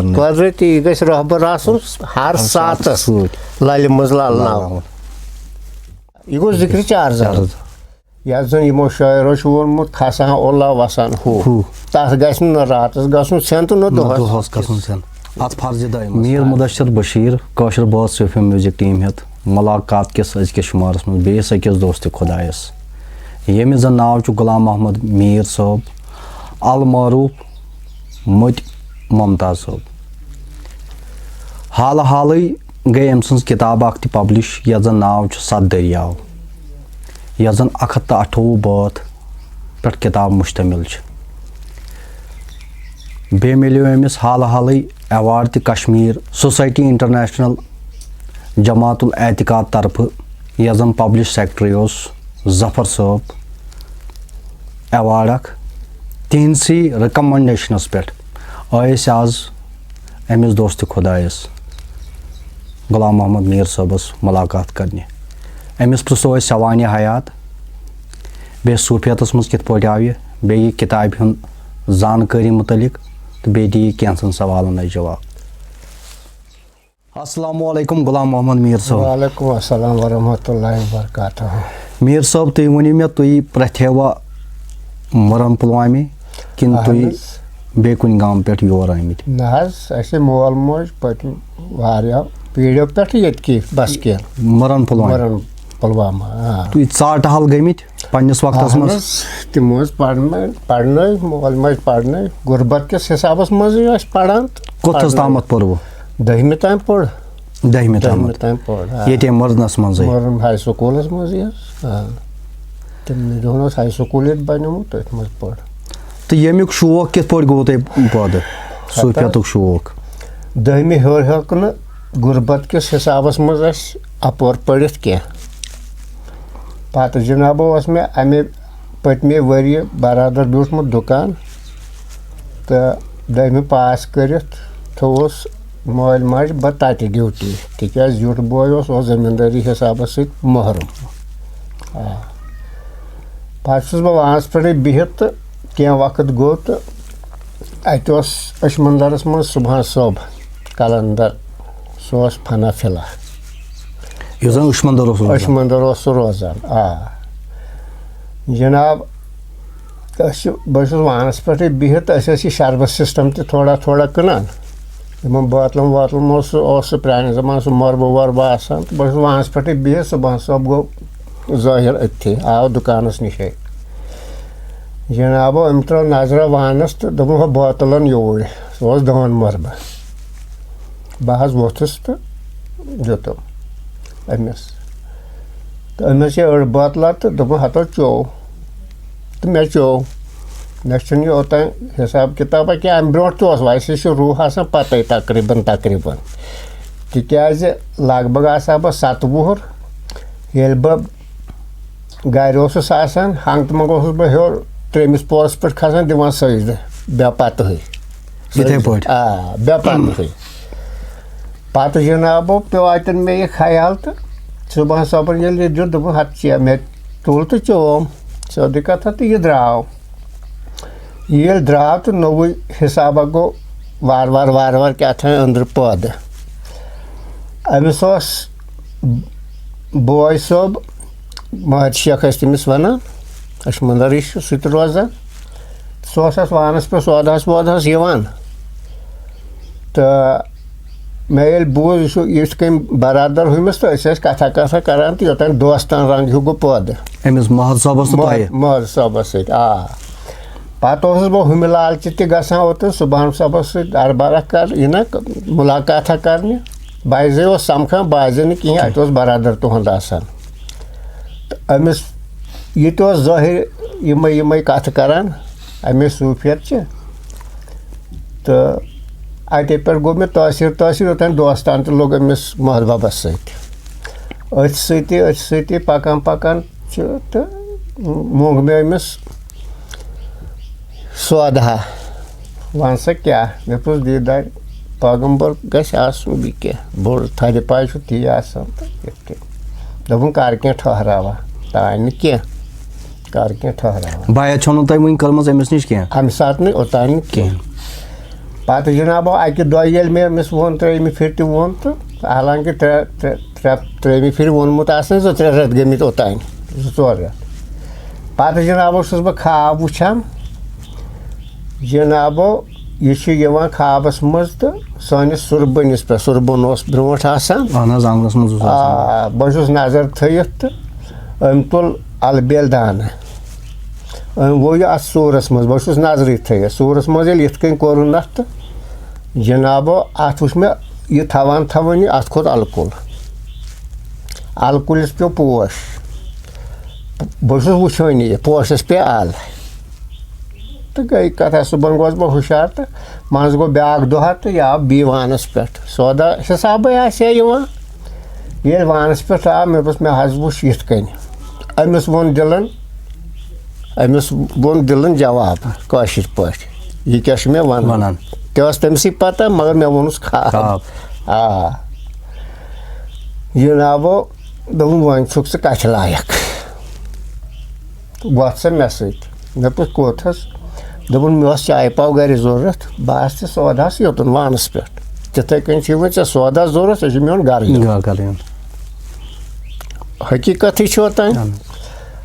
कुदरती यह गई रहबर हर सात लल मज ललनाव यह गो जिक्र चार्ज या जन यमो शायरों वोनमुत खसान ओला वसान हू तथ गु रात गुन सेन तो मीर मुदशर बशीर काशर बात सूफी म्यूजिक टीम हेत मुलाकात किस अजक शुमारस मज बेस अकिस दोस्त खुदायस यम जन नाव गुलाम मोहम्मद मीर साहब अल मारूफ मत मुमताज साहब हाल हाल गई अम सज किताब अख पब्लिश यथ जन नाव सत दरियाव यथ जन 128 बात पे किताब मुश्तमिल बे मिलो अमिस हाल हाल अवार्ड कश्मीर सोसाइटी इंटरनेशनल जमातुल एतिकाद तरफ यथ जन पब्लिश सेक्रेटरी जफर साहब अवार्ड तिहसी रिकमेंडेशनस पे आज अमिस दोस्त खुदायस गुलाम मोहम्मद मीर साहबस मुलाकात करने अमिस प्रो सवान हयात बे सूफियतस मज कित पे आव बे किताब हुंद जानकारी मुतलिक तो बे दी कैंसन सवालन जवाब। अस्सलाम वालेकुम गुलाम मोहम्मद मीर साहब। वालेकुम अस्सलाम वरहमतुल्लाहि वबरकातुहू। मीर साहब तुम वनी मे तुम प्रथेवा मरन पुलवामे किन तुम बे कुन गाम पे योर आमित ना मोल मोज पत्म वारिया पीढ़ियों पे की बस के मरन पुलवामा तुम चाट हल गमित पन्नस वक्तस मज तम पढ़न मोल मज पढ़न गुरबत किस हिसाब मज पढ़ान कोथस तामत पर्व 10वीं ताम पढ़ 10वीं ताम पढ़ ये मरनस मज मरन हाई स्कूलस मज तम दोनों हाई स्कूल बनो तथ मज पढ़ तो यमुक शौक कित पे गो तुम पैदा सूफियतुक शौक 10वीं हर हेक न गुरबत किस हिसाब मज अपोर पढ़ित क्या पत जनाब मे अमे पत्मे वरी बरादर ब्यूटमुत दुकान तो 10वीं पास कर थोस माल माज बह तत ड्यूटी तिकाज जुट बोय जमींदारी हिसाब महरूम पस बह वहां पे बिहित तो क्या वक्त गो तो अशमंदरस मज सुबह सोब कलंदर सो फना फिला अशमंदर रोजान जनाब बस वहानस पे बिहित शरबत सिस्टम थोड़ा थोड़ा कनान इन बोतलों वोतलों प्राने जमान सह मरबा वरबा आसान तो बस वहानस पे बिहित सुबह सब गो जाहिर अथी आव दुकानस निश जनाब अम त्रो नजर वहानस तो दोप बोतलन योर सह 10 मरबा बह वोथुस तो दितुम अमिस तो अमिस अड़ बोतल तो दोप हतो चो तो मे चो मे ओत हिसाब किताबा क्या अम ब्रो तो वैसे रूह आसान पते तकरीबन तिकाज लग भग आसा बह 7 वुहर ये बह गर आसान हंग तमंग बह हेर 3मिस पोरस पे खसान दिवान सजद बे पत बे पत जनाब पे अतन मे यह ख्याल तो सुबह सबन ये दित दोप हत चे मे तुल तो चोम सौदी कथा तो यह द्राव ये द्राव तो नव हिसाब गो वार वार क्या अंदर पद अमिस बॉय सोब महद शेख तमिस वन अशमंदर सह रोजान सह वानस पे सौदहस वौदहस तो मे ये बूझ इस कम बरादर हुमिस तो कथा करान तो योतन दोस्तान रंग हूँ गो पौध महद साहबस पत बह हुम लालच तक ओतन सुबह साहबस दरबार कर यह मुलाकात करने बाजे समखान बाजे न कहें अत बरादर तुंद आसान तो अमिस ये जाहिर यम कथ करान अमे सूफियत तो अटे पे गो मे तहसीर ओतन दोस्तान तो लोग अमिस महद बाबस सती पकान पकान तो मोंग मे अमिस सौदा वन सा क्या मे पुस दीदार पैगम्बर गस आसुन बी क्या बोड़ थर पाय ती आसान तो दोपन कर क्या ठहरावा तान क्या कर क्या ठहरावा बाया छो तुम वन कर्म अमिस नश क्या अमे सात ओतान क्या पतः जनाब अकि दो येल मे अमिस वोन 3 फिर ति वोन तो हालांकि 3 फिर वोनमुत आसन 2-3 रेत गमित ओतान 2-4 रेत पतः जनाब छुस बह ख्वाब वुछान जनाब यह ख्वाबस मज तो सानिस सुरबनिस पे सुरबन ब्रोट आसान बह नजर थयित तो अम तुल अलबेल दाना वो अत सूरस मज बह नजर थयित सूरस मज ये कोर तो जनाब अत वुच मे यह थवान थवान अत खोत अलकुलिस पे पोश बह वुचान यह पोशस पे अल तो गई कथा सुबह गोस बह हुशार तो मज गो ब्याक दुहा तो यह आव बी वानस पे सौदा हिसाब ये वानस पे आव मे मे हज वुच यिथ कन अमिस वोन दिलन जवाब काशिर पे यह क्या मे वन तमसी पता मगर मे वोनुस ख्वाब जनाब दोपन वन छुक स कथ लायक वथ सा मे सत मे पुछ कोथस दोपन मे चाय पाव गर जरूरत बह सौदास योतन वानस पे तिथे कन चे सौदा जरूरत यह मोन गर हकीकत ओतान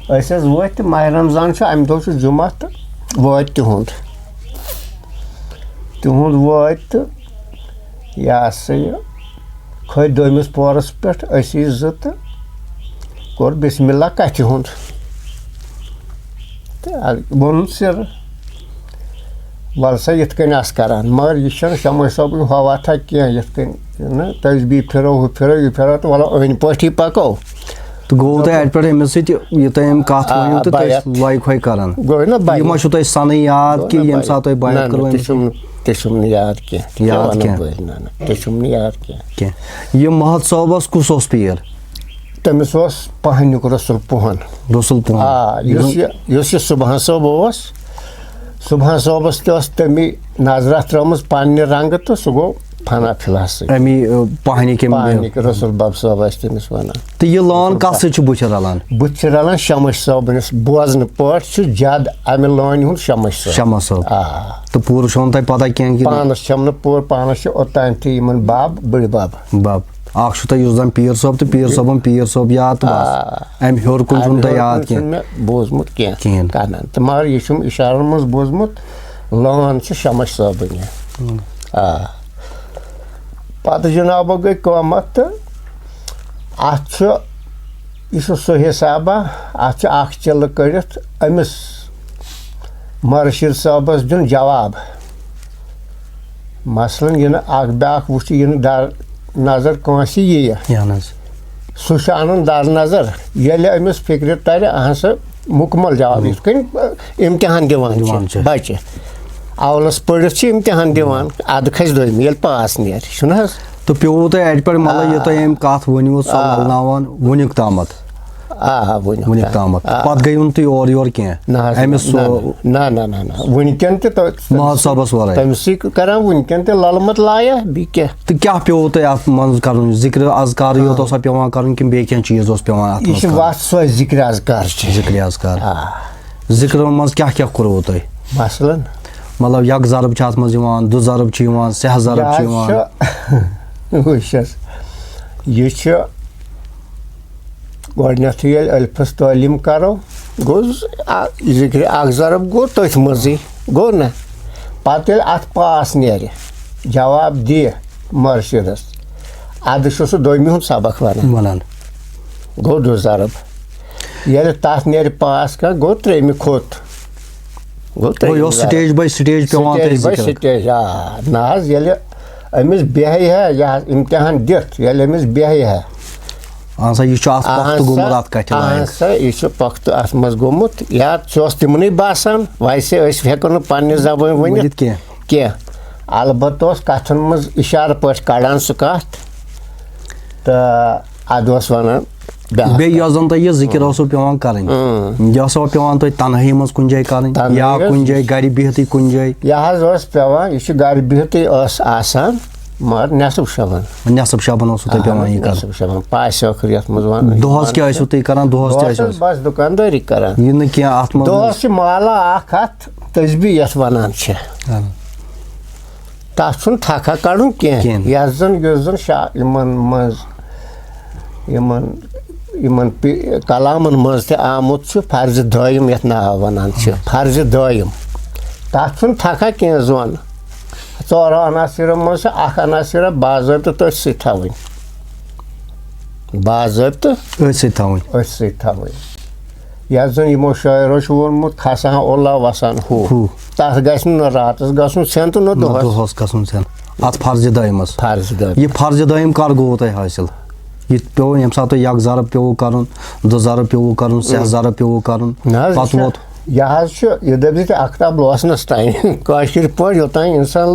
वो माह रमजान अमे दो जुमा तो वात तिहुंद वात तो यह सा यह खत दोमिस पोरस पे जो तो कोर बिस्मिल्लाह कथ हुंद तो वोन सिर वल सा ये करान मगर यह शमश सब हवा था कह तस्बी फिरो हु फिरो यह फिरो तो वलो अन पे पको तो गो तो अट पे अमिस सम कत वन तो लाइक हई कर यह सन याद कि ये सात बयान करो तुम याद कह यह महत सोबस कुस पीर तमिस पहनुक रसुल पुहन सुबह सोब सुबह सोबस तमी नजर त्रम पान रंग तो सह गो फना फिलहास पहनिक रसुल बब सोब तमिस वन तो यह लान कत बुच रलान बुच रलान शमश सोबनस बोजन पे जद अमे लान हूँ शमश सोब तो पूर तह पता कह पानस पूर पानस ओतान थी बब बड़ बब जन पीर सोब तो पीर सोबन पीर सोब याद तो अम हेर कुन तह याद बोजमुत कह तो मगर यह इशार मज बोजमुत लान शमश सोबन पत जनाब गई कमत तो अत सह हिसाबा अत चिल कड़ित अमिस मर्शिद साहबस दिन जवाब मसलन यह ब्याक वुच यह नजर कंस यह सह अन दर नजर ये अमिस फिक्र तर अह सा मुकमल जवाब इत इम्तिहान दिवान बच्चे अवलस पढ़ित इम्तिहान दिवान अद खस दोम ये पास नेर तो पे तुम अट पे मतलब ये तुम कत वनो सवाल वनिक तामत वनिक तामत पत गई तुम और योर कह अमिस ना वनकन महत साहबस वर तमसी कर वनकन तो ललमत लाया बी क्या तो क्या पे तुम अत मज कर जिक्र अजकार योत पे कर कि बे क्या चीज पे वत सो जिक्र अजकार जिक्र मज क्या क्या करो तुम मसलन मतलब यक जरब अत मज दु जरब सह जरब वस यह गोडनथ ये अल्फस तालीम करो गो जिक्र अख जरब गो तथ मजी गो ना पत अत पास नेर जवाब दि मर्शिदस अद सह दोमी हूँ सबक वन गो 2 जरब ये तथ नेर पास कह गो 3 Khot stage by stage stage ना ये अमिस बेह है यह इम्तिहान दिथ ये अमिस बेह है यह पख्त अत मज गोमुत या तिमन बासान वैसे हेको पन्ने जबान वन कह अलबत् कथन मज इशार पे कड़ान सह कत तो अद वन जन तुम यह जिक्र पे कर यह पे तनहाई मज कुन जाए कर या कुन जाए गर बिहत कुन जाए यह पे यह गर बिहत आसान मगर नेसफ शबन पे नेसफ शबन पास ये मज दोहस क्या तुम कर बस दुकानदारी कर दोहस माला अख तस्बी ये वन तथ छुन थका कड़न कह यस जन कलामन मज आमुत फर्ज दयम ये नाव वनान फर्ज दयम तथ छुन थका कह जोन 4 अनासिर मज अनासिर बाज़ाब्त तथ सत थवन बाज़ाब्त सत थवन यस जन यमो शायरो वोनमुत खसान ओला वसान हू तथ गस न रातस गसन सेन तो न दोहस गसन सेन अत फर्ज दयमस ये फर्ज दयम कर गो तय हासिल ये पे यम सात यक ज़रब पे कर 2 ज़रब पे कर 6 ज़रब पे कर पत वोत यह दप अख्ताब लोसनस तान काशिर पे योतान इंसान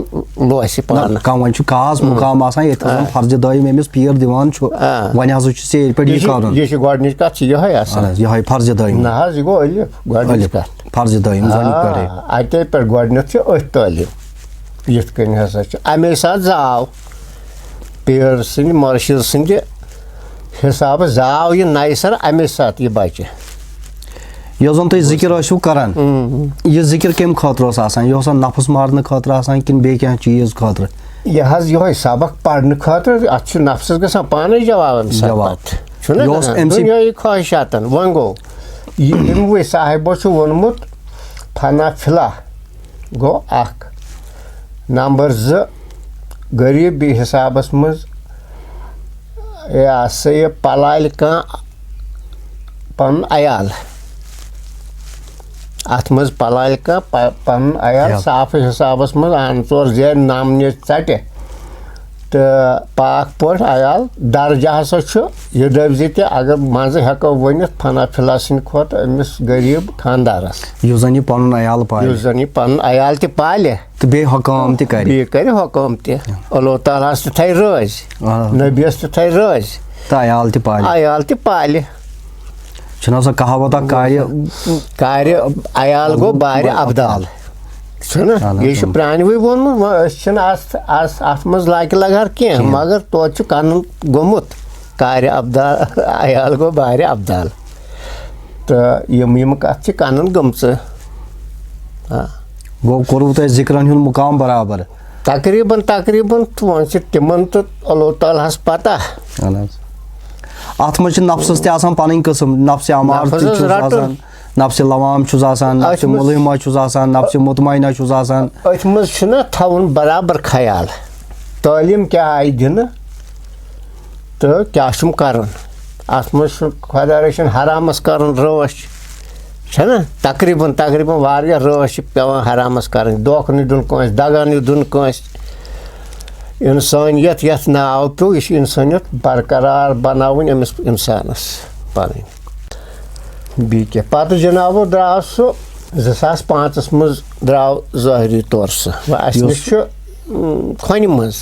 लोस पान कम वन काज मुकाम आसान फर्ज दयम यमिस पीर दिवान वन हज सेर पे यह गोडनिच कथ यह फर्ज दयम ना यह गो अलिफ गोडनिच कथ फर्ज दयम अते पे गोडनिच अथ तालिम यथ कन हसा अमे साथ जाव पीर सिंह मुर्शिद सिंह हिसाब जाव यह नए सर अमे साथ यह बचे यो जन तुम जिक्र करान यह जिक्र कम खतर यह नफस मारने खतर कि बे क्या चीज खतर यह सबक पढ़ने खतर अत नफस गसान पाने जवाब ख्वाहिशातन वन गो यमवे साहिबो वोनमुत फना फिला गो अख नंबर 2 गरीबी हिसाबस मज यह पलाल कह पन अयाल अत मज पलाल कह पन अयाल साफ हिसाबस मज आन 4 जेर नामने चटे तो पाक पट अयाल दर्जा हसा यह दप अगर मज हेको वन फना फिला सिंद खोत अमिस गरीब खानदारस यह पन अयाल पन अयाल त पाले तो बे हुकाम त कर हुकाम त अल्लाह ताला थ राज नबीस थ राज तो अयाल त पाले सो कहावत कार्य अयाल गो बार अबदाल यह प्रानवे वोन अत मज लाक लगार कह मगर तो कन गोमुत कार्य अबदाल अयाल गो बार अबदाल तो यम कथ कन गमच गो कोरु तुम जिक्रन हुंद मुकाम बराबर तकरीबन वन तिमन तो अल्लाह तालाहस पता अत मज नफ्सस तन पन कस्म नफ्स अमार नफ्स लवाम नफ्स मुलहिमा नफ्स मुतमैना अथ मज थवन बराबर ख्याल तालीम क्या आई दिन तो क्या कर अत मज खुदा रचन हरामस कर रश ना तकरीबन वारिया रश पेवान हरामस कर दोख न दुन कस दगा न दुन कस इंसानियत यथ नाव पे यह इंसानियत बरकरार बनावन अमिस इंसानस पन बी क्या पत जनाबो द्राव सह 2005 मज द्राव ज़ाहरी तौर सह अस खन मज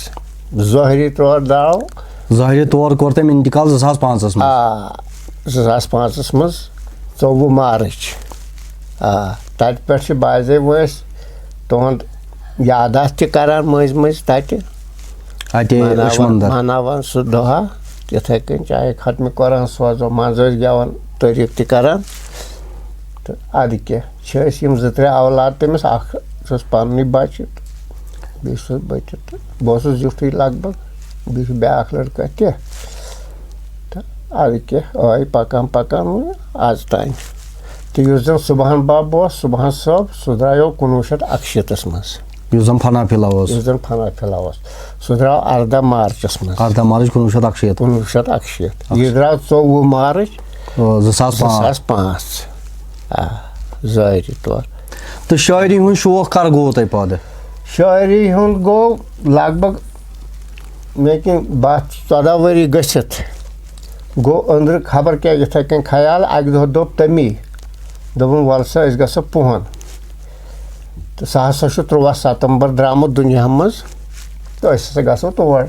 ज़ाहरी तौर द्राव ज़ाहरी तौर कोर तम इंतकाल 2005 2005 मज 24 मार्च तत पे बाजे वस तुहद यादात करान मज मज तत मनावान सह दोहा तिथे कन चाहे खत्म कुरान सोजो मज गेवन तारीफ त करान तो अद क्या 2-3 औलाद तमिस पन्नी बच बच बस युठी लगभग ब्या लड़का तह तो अद क्या आई पकान आज तान तो जन सुबहान बाब सुबहान साहब सह द्राव 1961 मज फना फिला सह द्राव 18 मार्चस मज 18 मार्च 1961 यह द्राव 24 मार्च 2005 ज़ाहरी तौर तो शायरी हुंद शौक कर गो तय पद शायरी हुंद गो लगभग मेकिन 14 वरी गसित गो अंदर खबर क्या इथे कन ख्याल अक दो दोप तमी दोपन वल सा अस गसो पुहन तो सह हसा 13 सितंबर द्रामुत दुनिया मज तो अस हसा गसो तोर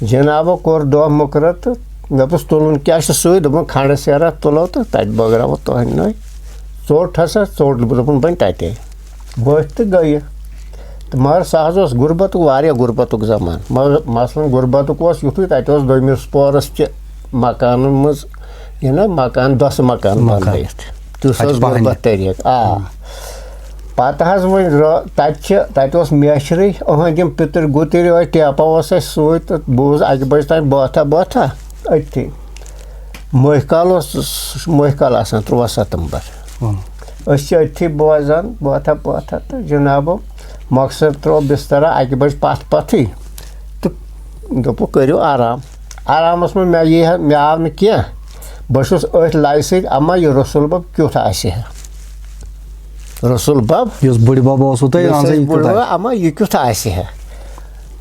जनाबो कोर दो मुकर तो दपस तुलन क्या सह दोपन खंड सेरा तुलो तो तत बगराव तुहन नई चोट हसा चोट दोपन बन तते बथ तो गई तो मगर सह गुरबत वारिया गुरबत जमान मसलन गुरबत युथु तत दोमिस पोरस च मकान मज यह ना मकान 10 मकान बनत तुस गुरबत तरीक पत्त हज तत मेचर अहम पितर गुतर टेपा सत बूज 1 बजे तान बाथा अथि महकाल 3 सितंबर अथि बोजान बाथा तो जनाबो मकसद त्रो बिस्तरा 1 बजे पथी तो दोप करो आरामस में मे आव न क्या बस अथ लाई सत अम्मा यह रसूल बब क्युथ आसे रसूल बब बुढ़ बब अम्मा यह क्युथ आसे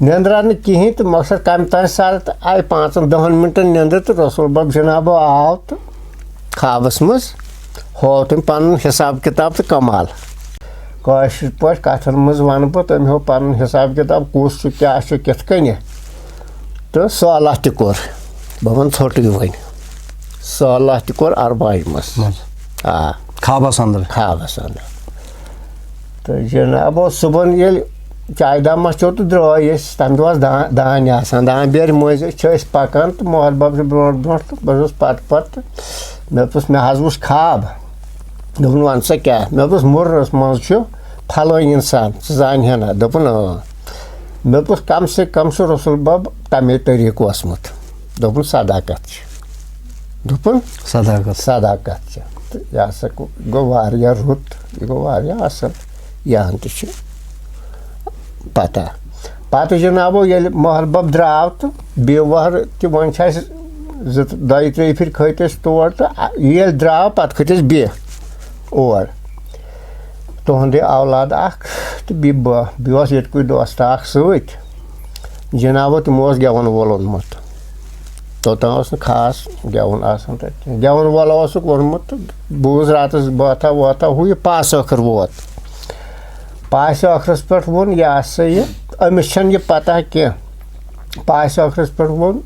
नंद्रा न कहें तो मकसद कम तान साल आय 5-10 मिनटन नंद्र तो रसूल बब जनाब आव तो ख्वाबस मज हो तुम पन हिसाब किताब तो कमाल काशर पे कथन मज वन बह तम हो पन हिसाब किताब कुस क्या कित कन तो साल तोर बह वन छोट वन साल तोर अरबाज मस ख्वाबस अंदर तो जनाब सुबह ये चाय दामा चो तो द्राय तम दह दान दान बेर मज पकान तो मोहल बब ब्रो ब्रो तो बस पत मे हज ख्वाब दोपन वन सा क्या मे मुर्रस मज फलान इंसान जान ना दोपन मे कम से कम रसूल बब तमे तरीक ओसमुत दोपन सदाकत दोपन सदाकत तो यह हसा गो वारिया रुत यह गो वारिया असल यहां तो पता जनाबो ये महल बब द्राव तो बेवहर तो वन 2-3 फिर खत तौर तो ये द्राव पे खत बे और तुंदे औलाद तो बह ये दोस्त सत जनाबो तमो गेवन वोल ओनमुत तोतान खास गेवन गेवन वाला वोनमुत बूज रात बाथा वाथा हु पास ٲखर वोत पास ٲखरस पे वोन यह हसा यह अमिस यह पता क्या पास ٲखरस पे वोन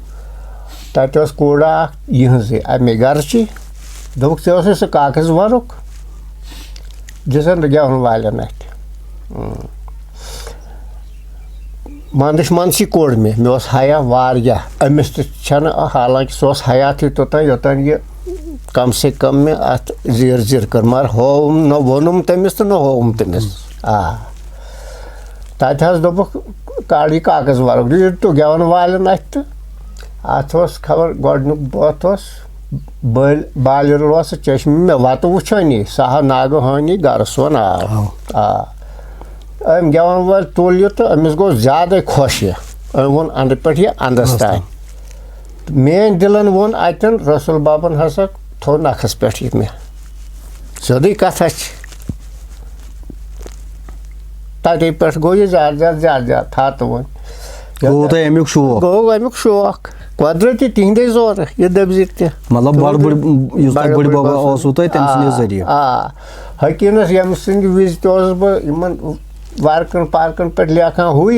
तत कोड़ा यहजे अमे गर्ची दोप ऐ सह कागज वरुक दिसन गेवन वालन अत मंदश मंदसी कोड़ मे हया वारिया अमिस हालांकि सह हयात तोतान योतान यह कम से कम मे अत जीर कर मगर होम न वोनुम तमिस तो न होम तमिस तत दोप काड़ यह कागज वरुक तो गेवन वालन अत अत खबर गोडनुक बत बालिर चश्मे मे वत वुचानी सह नाग हानी गर सोन आव अम गेवन वाल तुल तो अमिस गो ज्यादा खुश यह वोन अंद पे यह अंदस तान मेन दिलन वोन अतन रसूल बाबन हसा थो नखस पे यह मे सोदी कथा तटे पे गो यह ज्यादा था तो वन गो अमुक शौक कुदरती तिंदे जोर यह दबजिर मतलब बुढ़ बब जरिए हकीनस यम सद विज बह वारकन पार्कन पे लेखा हु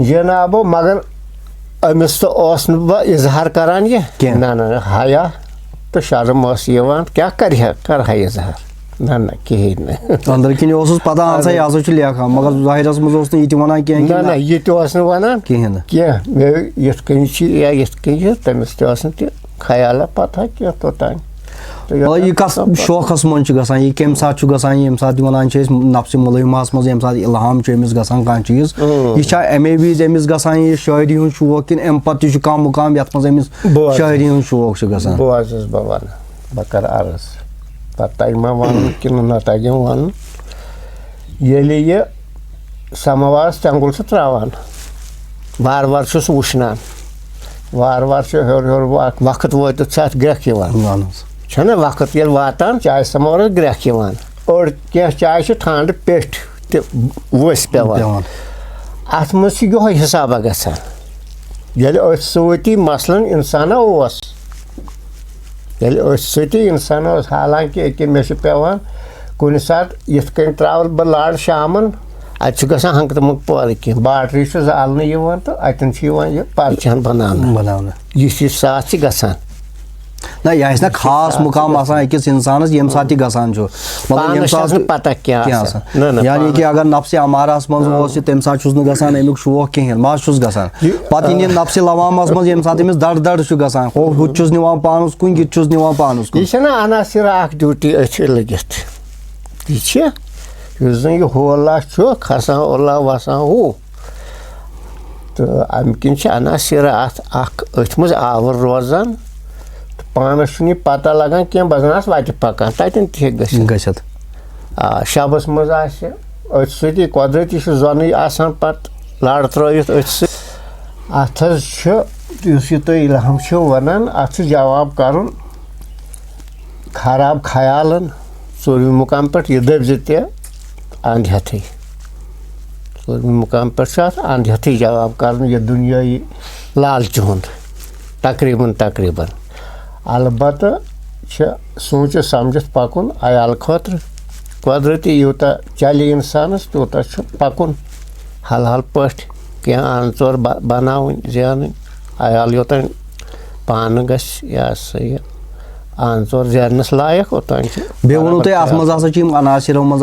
जनाबो मगर अमिस तो बह इजहार करान यह ना हया तो शर्म क्या कर इजहार ना कहें अंदर किन पता यह लेखा मगर जाहिरस मज वन ना यह वन कह ये तमिस ख्याल पता क्या तोतान यह कस शौकस मन यह कम सात ये सात वन नफ्स मुलहिमास मज ये सात इल्हाम कह चीज यह अमे विज अमिस यह शायरी हूँ शौक कि अम पे कह मुकाम ये अमिस शायरी हूँ शौक वन बह कर अर्ज पे तग मा वन कि न तगम वन ये समवार तेंगुल त्रावान वार वार वुशनान वार वार हर वक्त वत ग्रेख छना वक्त ये वातान चाय समवार ग्रेख और क्या चाय ठंड पेठ वस पेवान अत मज यह हिसाबा गसान ये सती मसलन इंसाना ये सती इंसान हालांकि अके मे पेवान कुन सात यथ कन त्रावल बह लाड़ शामन अत गसान हंग तमक पार कह बाटरी जालन तो अतन यह परचन बनाना यह साथ गसान ना यह ना खास मुकाम अकिस इंसानस ये सात गसान पता क्या यानी कि अगर नफ्स अमारास मज तम सात गसान अमुक शौक कहें मज गसान पे इन नफ्स लवामस मज ये सात दड़ दड़ गसान हुत निवान पानस कुन ये निवान पानस कुन यह अनासर ड्यूटी अथ लगित यह यस जन यह होला खसान ओला वसान हूँ तो अम किन अना सिरा अथ मज आवर रोजान तो पानस पता लगान क्या बजान वत पकान ततन तथ शबस मज अथ सी कुदरती जोन आसान पत लड़ त्रित अथ तुम इल्हाम वन अथ जवाब कर खराब ख्यालन चौरमी मुकाम पे यह दबज अंध हेथ चौरमी मुकाम पे अंध हेथ जवाब कर यह दुनियाई लालच हुंद तकरीबन अलबत् सोच समझ पकुन अयाल खुद कुदरती यूता चल इंसानस तूता पकुन हल पे क्या अन चोर बनावन ज़ान अयाल योतान पान गह अन चोर ज़ानस लायक ओतान बे वो तुम अनासिरों मज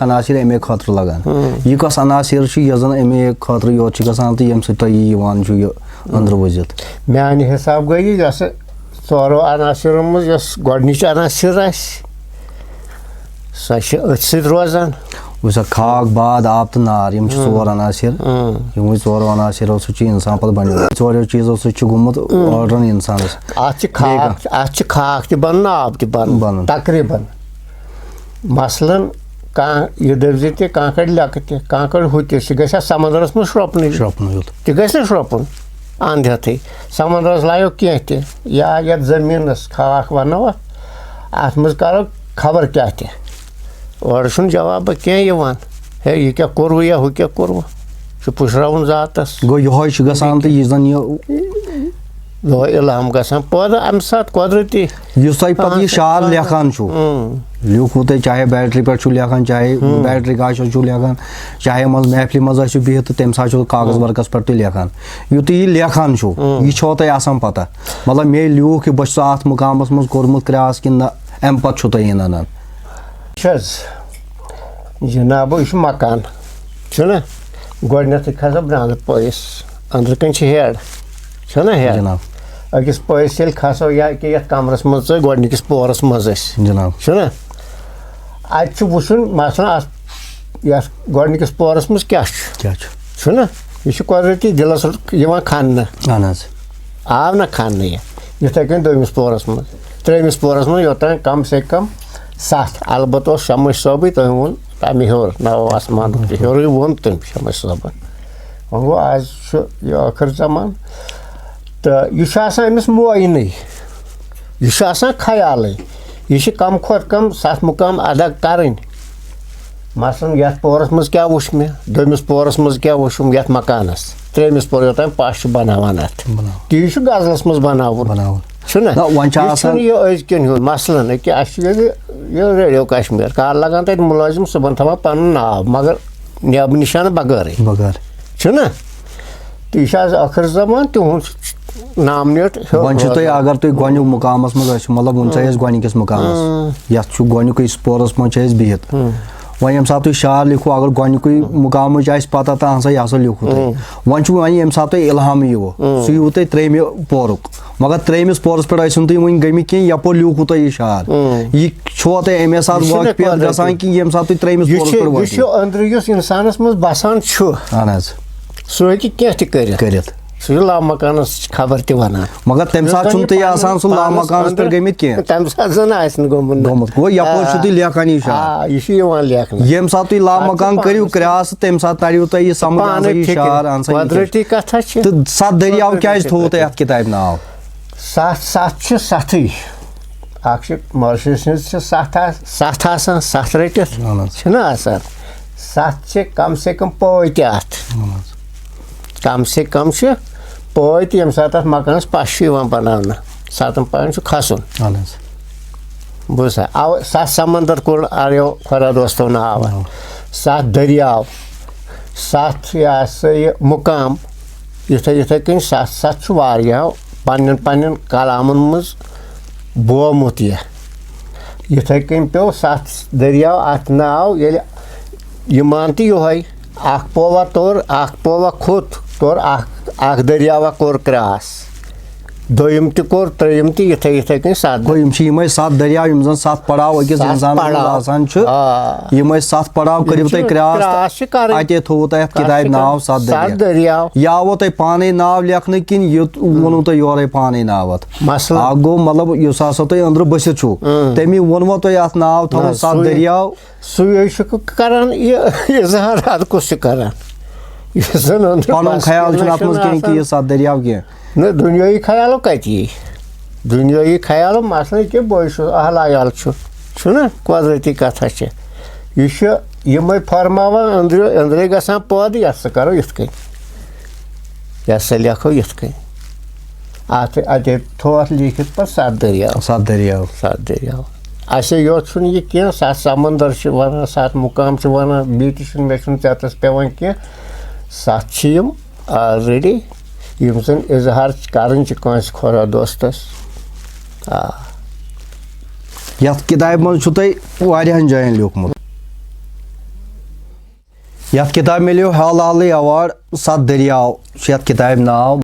अनासिर अमे खतर लगान यह कस अनासिर यह अमे खतर योत गसान तो ये सही अंदर वजित मान हिसाब गई यस चोरो अनासिरों मज गोडनिच अनासिर सह अथ सत रोजान वह खाक बाद आब तो नार यम चोर अनासिर यम चोरो अनासिरों सह इंसान पे बन चोरो चीजों सह गुमुत ऑर्डर इंसानस अत खाक तन आब तन तकरीबन मसलन कह दबज तकड़ लक तकड़ हु तह समंदरस मज श्रोपन तह गि श्रोपन अंध हेथ समंदरस लायो कह या ये जमीनस खाक वनो अत मज करो खबर क्या और जवाब क्या है यह क्या कोर या हु क्या कोर पुशरावन जातस गो यह गसान तो यह इल्हाम गसान पैदा अम सात कुदरती पे शार लेखान लिखू तुम चाहे बैटरी पे लेखान चाहे बैटरी गाछ लेखान चाहे मज महफिल मज बिहत तम सा कागज वर्कस पे लेखान युत यह लेखान यह तुम पता मतलब मे लिख बस अत मुकामस मज कोर्मुत क्रॉस कि अम पे तुम अनान जनाब यह मकान ना गोडनेथ खसा ब्रांद पैस अंदर कन हेड हेड अकिस पैस ये खसो या कि ये कमरस मज गोडनिकिस पोरस मज जनाब ना अत वुचन मसला गोडनिकिस पोरस मज क्या ना यह कुदरती दिलस खान आव ना खान इथे कन दोमिस पोरस मज त्रेमिस पोरस मज योतान कम से कम 7 अलबत् शमश सोबी तुम वो तमें हर नव आसमान हर वो तुम शमश सोबन वो गो आज यह आखिर जमान तो यह अमिस मुआयन यह ख्याल यह कम खुद कम 7 मुकाम अदा कर मसलन ये पोरस मज क्या वुच मे दोमिस पोरस मज क्या वुचम ये मकानस त्रेमिस पोर योतान पश बनावान अत ती गजलस मज बनावन मसलन कि रेडियो कश्मीर कह लगान तक मुलाजिम सुबह थवा पन नाव मगर नब निशान बगैर ना तो यह आखिर जमान तुद नामनेट अगर तुम गोनिक मुकामस मज मतलब वो गोनिकिस मुकामस ये गोनिक पोरस मज बिहत वो ये सात शार लिखो अगर गोनिक मुकाम पता तो हाँ यह लिखो तुम वो ये सात इल्हाम यो सह यू तुम 3 पोरुक मगर 3 पोरस पे तुम वन गमी कह यपो लिखो तुम यह शार यह तुम अमे सात वाकफियत गसान कि ये सात 3 पोरस पे अंदर इंसानस मज बसान सह हेक सह लामकान खबर तना मगर तम सात तुम लामकान पे गमित कह तम सात जन गोमुत गो यपोर तुम लेखान यह लेखन ये सात तुम लामकान करू क्रॉस तम सात तरियो तुम समझ शार कुदरती कथा तो 7 दरियाव क्या थो तुम अत किताब नाव 7 7 मॉरिशस 7 रटित ना 7 कम से कम पत अत कम से कम पत ये सात मकान पश बनाना 7 पान खसन बुसा 7 समंदर कोल आयो खुदा दोस्तों नाव 7 दरियाव 7 यह मुकाम इथे कन 7 वारियाव पन्न कलामन मज बोमुत इथे कन पे 7 दरियाव अत नाव ये मानती योहै पोवा तोर पोवा खोत तोर दरियावा कोर क्रॉस दोयम ते कोर त्रेयम ते इथे कहीं साथ गो यम छी यमै 7 दरियाव यम जन 7 पड़ाव अकिस इंसान आसान छ यमै 7 पड़ाव करिव तै क्रॉस आते थो तै किताब नाव 7 दरियाव यावो तै पाने नाव लेखन किन युत वनु तै योरे पाने नावत मसला आगो मतलब युस आसो तै अंदर बस छु तमी वनवो तै अत नाव थो 7 दरियाव सुय छु करन ये जहारात को करन ये जन पन ख्याल छु अपमस कि 7 दरियाव के न दुनियाई ख्यालो कति दुनियाई ख्यालो मसले के बोइस हलायाल छु ना कुदरती कथा छ ये छ यमै फरमावा अंदरे गसा पद यस करो इथ कई यस लेखो इथ कई आते थोत लिखित पर 7 दरियाव ऐसे यो छुन ये के 7 समंदर छ वना 7 मुकाम छ वना बीट छ मेशन ततस पेवन के 7 छ यम ऑलरेडी यम सन इजहार करन छ कांस खोरा दोस्तस यत किताब मन छु तै वारियान जायन लिखमुत यत किताब मिलियो हाल अवार्ड 7 दरियाव यत किताब नाव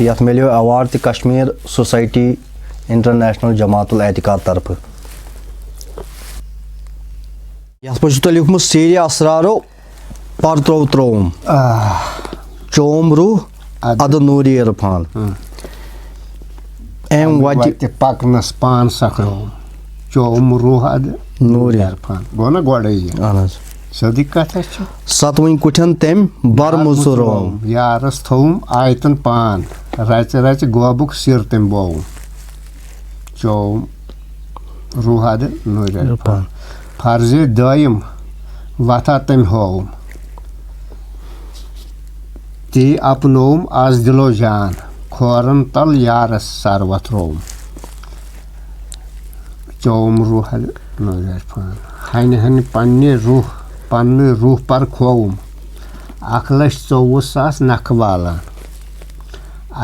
यत मिलियो अवार्ड त कश्मीर सोसाइटी इंटरनेशनल जमातुल एतिकाद तरफ यत पर छु लिखमुत सीरी असरारो पर त्रोम चोम रूह अद नूरी इरफान एम वाति पकनस पान सकरो चोम रूह अद नूरी इरफान गोना गोडे अनस सदी कथा छ सतवइन कुठन तेम बर मुसरोम यारस थौम आयतन पान राच गोबुक सिर तेम बो चोम रूह अद नूरी इरफान फर्जे दायम वथा तेम होम ती अपनोम आज दिलो जान खोरन तल यारस सरवत रोम चौम रूह नजर फान हन पन्ने रूह पर खोम 1,24,000 नख वालान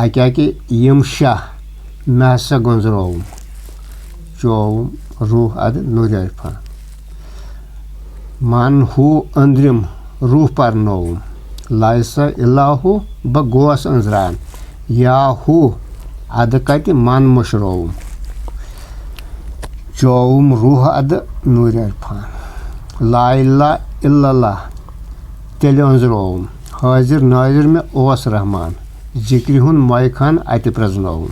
आक्या कि यम शाह मे हसा गुजरोम चौम रूह अद नजर फान मन हु अंद्रिम रूह पर नोम लाइसा इलाहु ब गोस अंजरान या हु अद कति मन मुशरोम चौम रूह अद नूर इरफान ला इलाहा इल्लल्लाह तेल अंजरोम हाजिर नाजिर में ओस रहमान जिक्र हुन मयखान अत प्रजनोम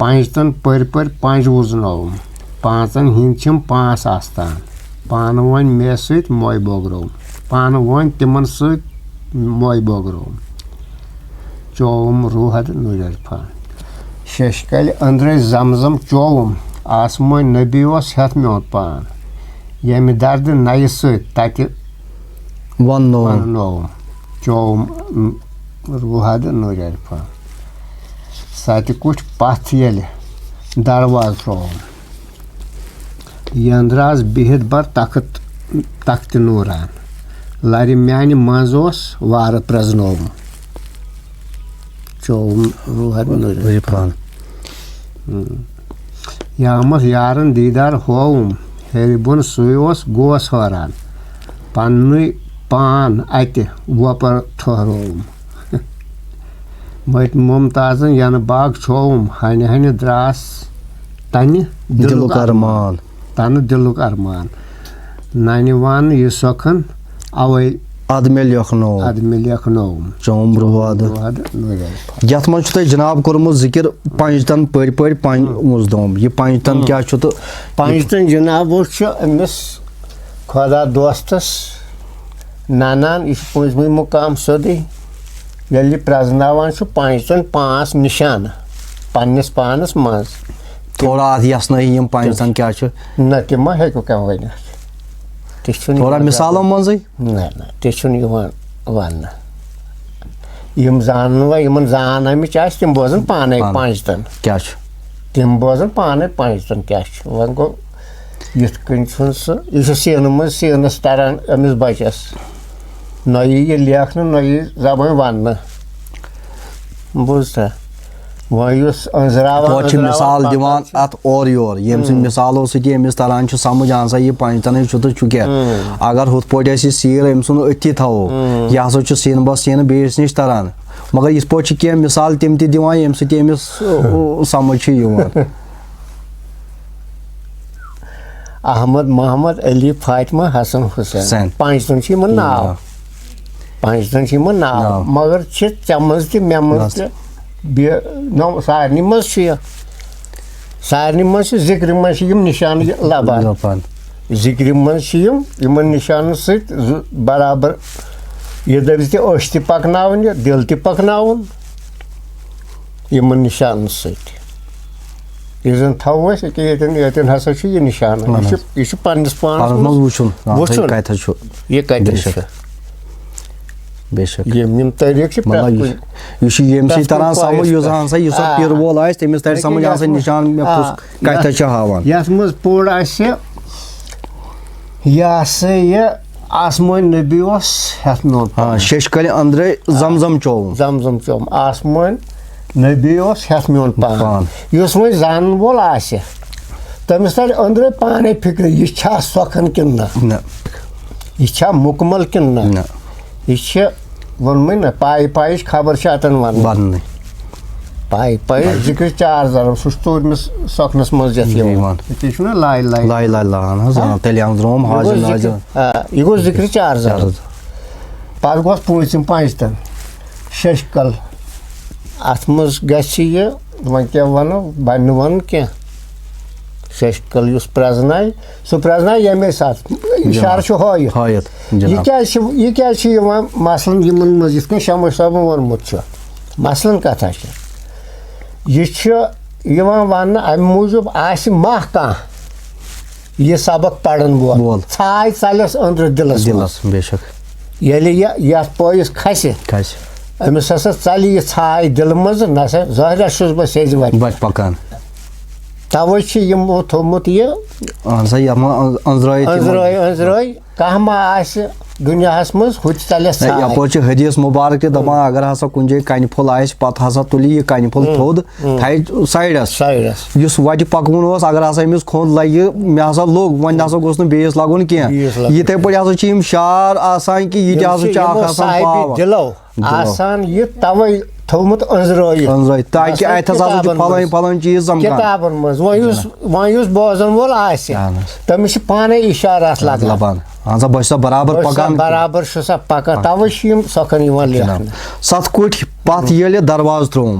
पंचतन पर 5 वुजनोम पांचन हिंद 5 आस्तान पान वन मे सत मोय बोगरोम पान वन तिमन सत मोय बोगरोम चौम रूहद नूरफान शशकल अंद्रे जमजम चौम आसमान नबी वस हेत म्योत पान यम दर्द नय सत वनोम चौम रूहद नूरफान सत कुछ पथ ये दरवाज त्रोम यंद्राज बिहित बर तख्त नूरान लरि म्यान मज वार प्रजनोम चौम रूहद नूरफान यामस यारन दीदार होम हेर बुन सुयोस गोस हरान पन्नु पान अत वपर ठहरोम मत मुमताजन यन बाग छोम हन द्रास तन दिलुक अरमान दिलुक अरमान नानि वन ये सखन अवै अदमे लेखनो चौम रूहद यथ मन तै जनाब कोरमु जिक्र पंचतन पर 5 मुजदोम ये पंचतन क्या छु तो पंचतन जनाब अमिस खुदा दोस्तस नानान इस पंचमी मुकाम सोदी यदि प्रजनावान पंचतन 5 निशान पन्नस पानस मज थोड़ा यस नम पंचतन क्या न तम हेको क्या वन थोड़ा मिसालों मज न वन यम जान अमिच तम बोजन पाने पंचतन क्या तम बोजन पाने पंचतन क्या वन गो यथ कन सह सीन मज सीनस तरन अमिस बचस न ये लेखन न ये जबान वन बुझता वह मिसाल दिवान अत और योर यम मिसालों समिस तरान समझ सा यह पंचतन तो क्या अगर हुत पे सीर अम सुन अथी थो यह हसा सीन बस सीन बेस नश तरान मगर इस पे क्या मिसाल तम दिवान यम समिस समझ अहमद मोहम्मद अली फातिमा हसन हुसैन पांचन नाव पांचन नाव मगर चे मज मे मज सारे मज जिक्र मज निशान लबान जिक्र मज निशान सत बराबर ये दर्ज तश त पकन यह दिल त पकन निशान सत यह थो ये हसा यह निशान यह पन्नस पानस यह कत बेशक यम तरीक तरह समझ पीर वोल तमिस तर समझ निशान कत हावान यथ मज पोड़ यह सा यह आसमान नबी हेथ मोन शशकल अंदर जमजम चौम आसमान नबी हेथ मोन पान इस वो जान वोल तमिस तर अंदर पाने फिक्र यह सोखन कि यह मुकमल कि यह वोनमे ना पाई खबर अतन वन पाई जिक्र 4 ज़रब सह तूरमिस सोखनस मज ना लाय यह गो जिक्र 4 ज़रब पे गोस पूंचम पंचतन शशकल अत मज गह वो क्या वनो बन वन क्या शशकल प्रजनाय सह प्रजनाय यमे साथ इशार हायत यह क्या मसलन यमन मज यिथ कन शमश साहबन वोनमुत मसलन कथा यह वन अम मूजूब माह कह यह सबक पढ़न वोल छाय चलस अंदर दिलस बेशक ये पयस खस अमिस हसा चल यह छाय दिल मज ना ज़ाहिर बह सेज वत पकान तवे यमो थोमुत यह अंजराय कह मा दुनियास मज हुत चलस यप हदीस मुबारक दपान अगर हसा कुन जाय कन फुल पत हसा तुल यह कन फुल थोद थाय साइडस इस वट पकवन अगर हसा अमिस खोद लगे मे हसा लोग वन हसा गोस बेस लगुन कह यिथे पे हसा शार आसान कि यह दिलो आसान यह तवे थोमुत अंजराय ताकि फलान चीज किताबन मज वो बोजन वोल तमिस पाने इशारात लबान बराबर पकान बराबर पकान तवे सोखन लेखन 7 कुट पत ये दरवाज त्रोम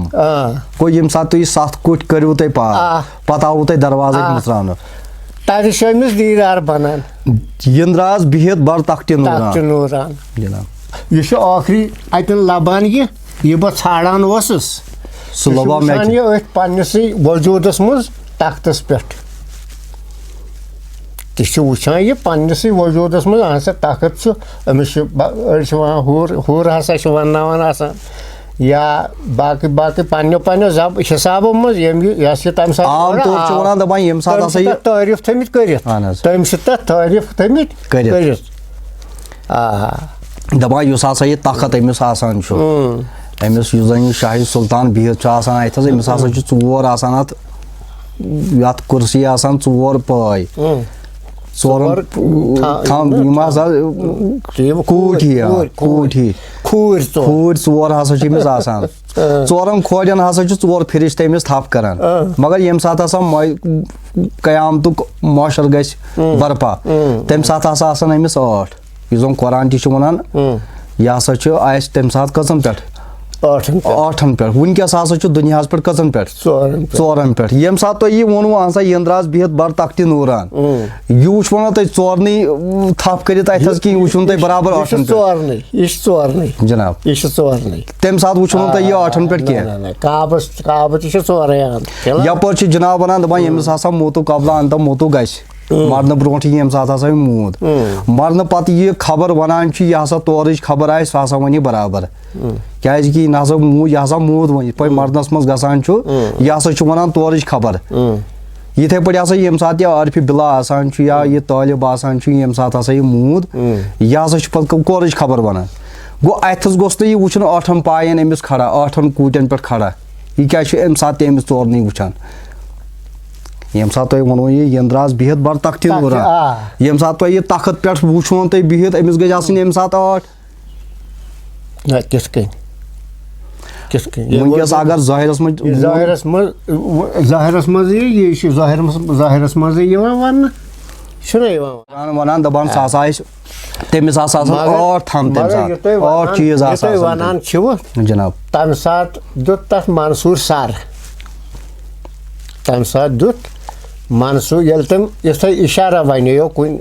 गो यम सात तुम 7 कुट करू तुम पत आव तुम दरवाज मुत्रान तमिस दीदार बनान यंद्राज बिहित बर तख्त नूरान यह आखिरी अतन लबान यह बह छाड़ान सह लबान यह पन्नस वजूदस मज तख्तस पे वुचान यह पन्नस वजूदस मज अहसा तख्त अमिस हूर हसा वन या बाकी बाकी पन्नो जब हिसाबों मज यह तम तारीफ थमित तम तारीफ थमित दपान हसा यह तख्त अमिस अमिस जन शाही सुल्तान बिहित अमिस हसा 4 अत कुर्सी 4 पाय खूर 4 हसा 4 खोजन हसा 4 फिरिश तमिस थप करान मगर यम सात हसा कयामतुक मौशर गस बरपा तम सात हसा अमिस 8 यह जन कुरान ती वनान यह हसा तम सात कजन पे 8 पे वनकस हसा दुनिया पे कजन पे 4 पे यम सात यह वोन अहसा यंद्राज बिहित बर तख्त नूरान यह वुच वो तुम 4 थप कर कि वुचन तुम बराबर 8 जनाब तम सात वुचन तुम यह 8 पे कह यप जनाब वन दपान यमिस हसा मोतु कबला अंत मोतु गस मरन ब्रोट यम सात हसा मूद मरन पत यह खबर वनान यह हसा तौरच खबर आए सह हसा वन बराबर क्या ना यह हसा मूद वन पे मरनस मज गसान यह हसा वनान तौरच खबर इथे पे हसा यम सात यह आरफि बिला आसान या यह तालिब आसान यम सात हसा यह मूद यह हसा पे कौरच खबर वनान गो अथस गोस यह वुचन 8 पायन अमिस खड़ा 8 कूटन पे खड़ा यह क्या अम सात अमिस तौर वुचान यम सात वो यह यंद्राज बिहित बर तख्त नूरान यम सात यह तख्त पे वुचन तुम बिहित अमिस गई आम सात 8 किस कन वंकस अगर ज़ाहिरस में ज़ाहिरस मज ये ज़ाहिरस मज वन वन दपान तमिस और थम और चीज वन जनाब तम सात दुत तथ मंसूर सर तम सात दुत मंसूर ये तम यूथे इशारा वन कुन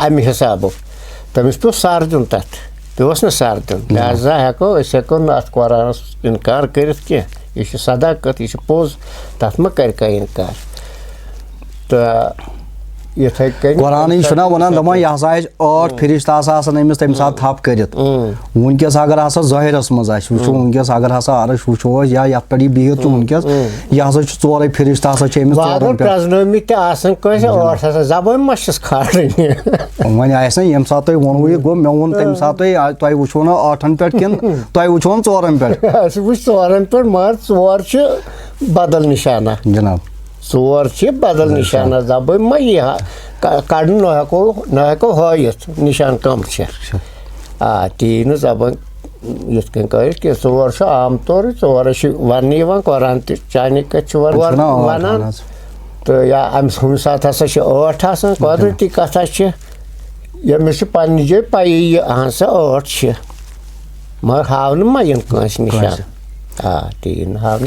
अमि हिसाब तमिस पे सर दिन तथ पे सर दिन लिहाजा हेको अत कुरानस इनकार कर यह सदाकत यह पोज तथ मा कर इनकार तो कुरान वन दपान यह हसा 8 फरिश्ता अमिस तम सात थप कर वनकस अगर हसा ज़ाहिरस मज वो वनकस अगर हसा अर्श वो या ये पे बिहित वनकस यह हसा 4 फरिश्ता वन आस ये सात वो यह गो मे वो तम सात तुम वो ना 8 पे कि तुम वो 4 पे मगर 4 बदल निशाना जनाब 4 बदल निशाना जब मा यह कड़ न हेको हयत निशान कम ती न जब ये कर 4 आम तौर 4 वन कुरान चाने कत वन तो या अम सात हसा 8 कुदरती कथा यमिस पन्ने जाए पाई यह सा 8 मगर हाव मा कस निशान तीन हाव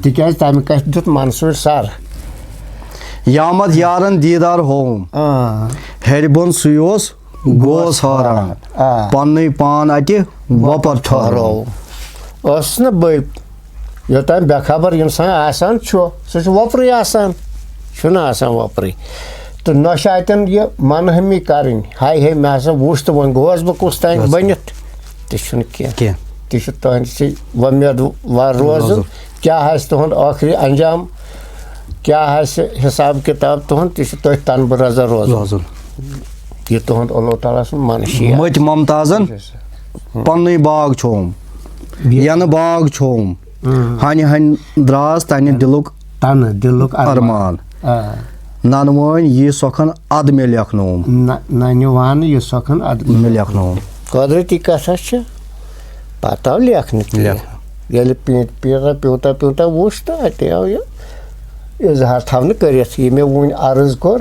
तिक तम कत दुत मंसूर सर यामत यारन दीदार होम हेरबन सुयोस गोस हारान पन्ने पान अति वपर ठहरो न बल योतान बेखबर इंसान आसान सह वपरे आसान वपरे तो न अतन यह मनहमी कर हाय हे मे हसा वो वो गोस बह कुस तान बनित कह तुहद वमेदवार रोजन क्या तुहद आखिरी अंजाम क्या हिसाब किताब तुहद तह तन बरजा रोजन यह तुहद अल्लाह ताला सुन मनशिया मत ममताजन पन्ने बाग छोम यन बाग छोम हन हन द्रास तन दिलुक अरमान नन वन यह सोखन अद में लेखनोम नन वन यह सोखन अद में लेखनोम कुदरती कथा पता लेखन ये प्यूता प्यूता वो तो अत आव यह इजहार थवन कर मे वन अर्ज कोर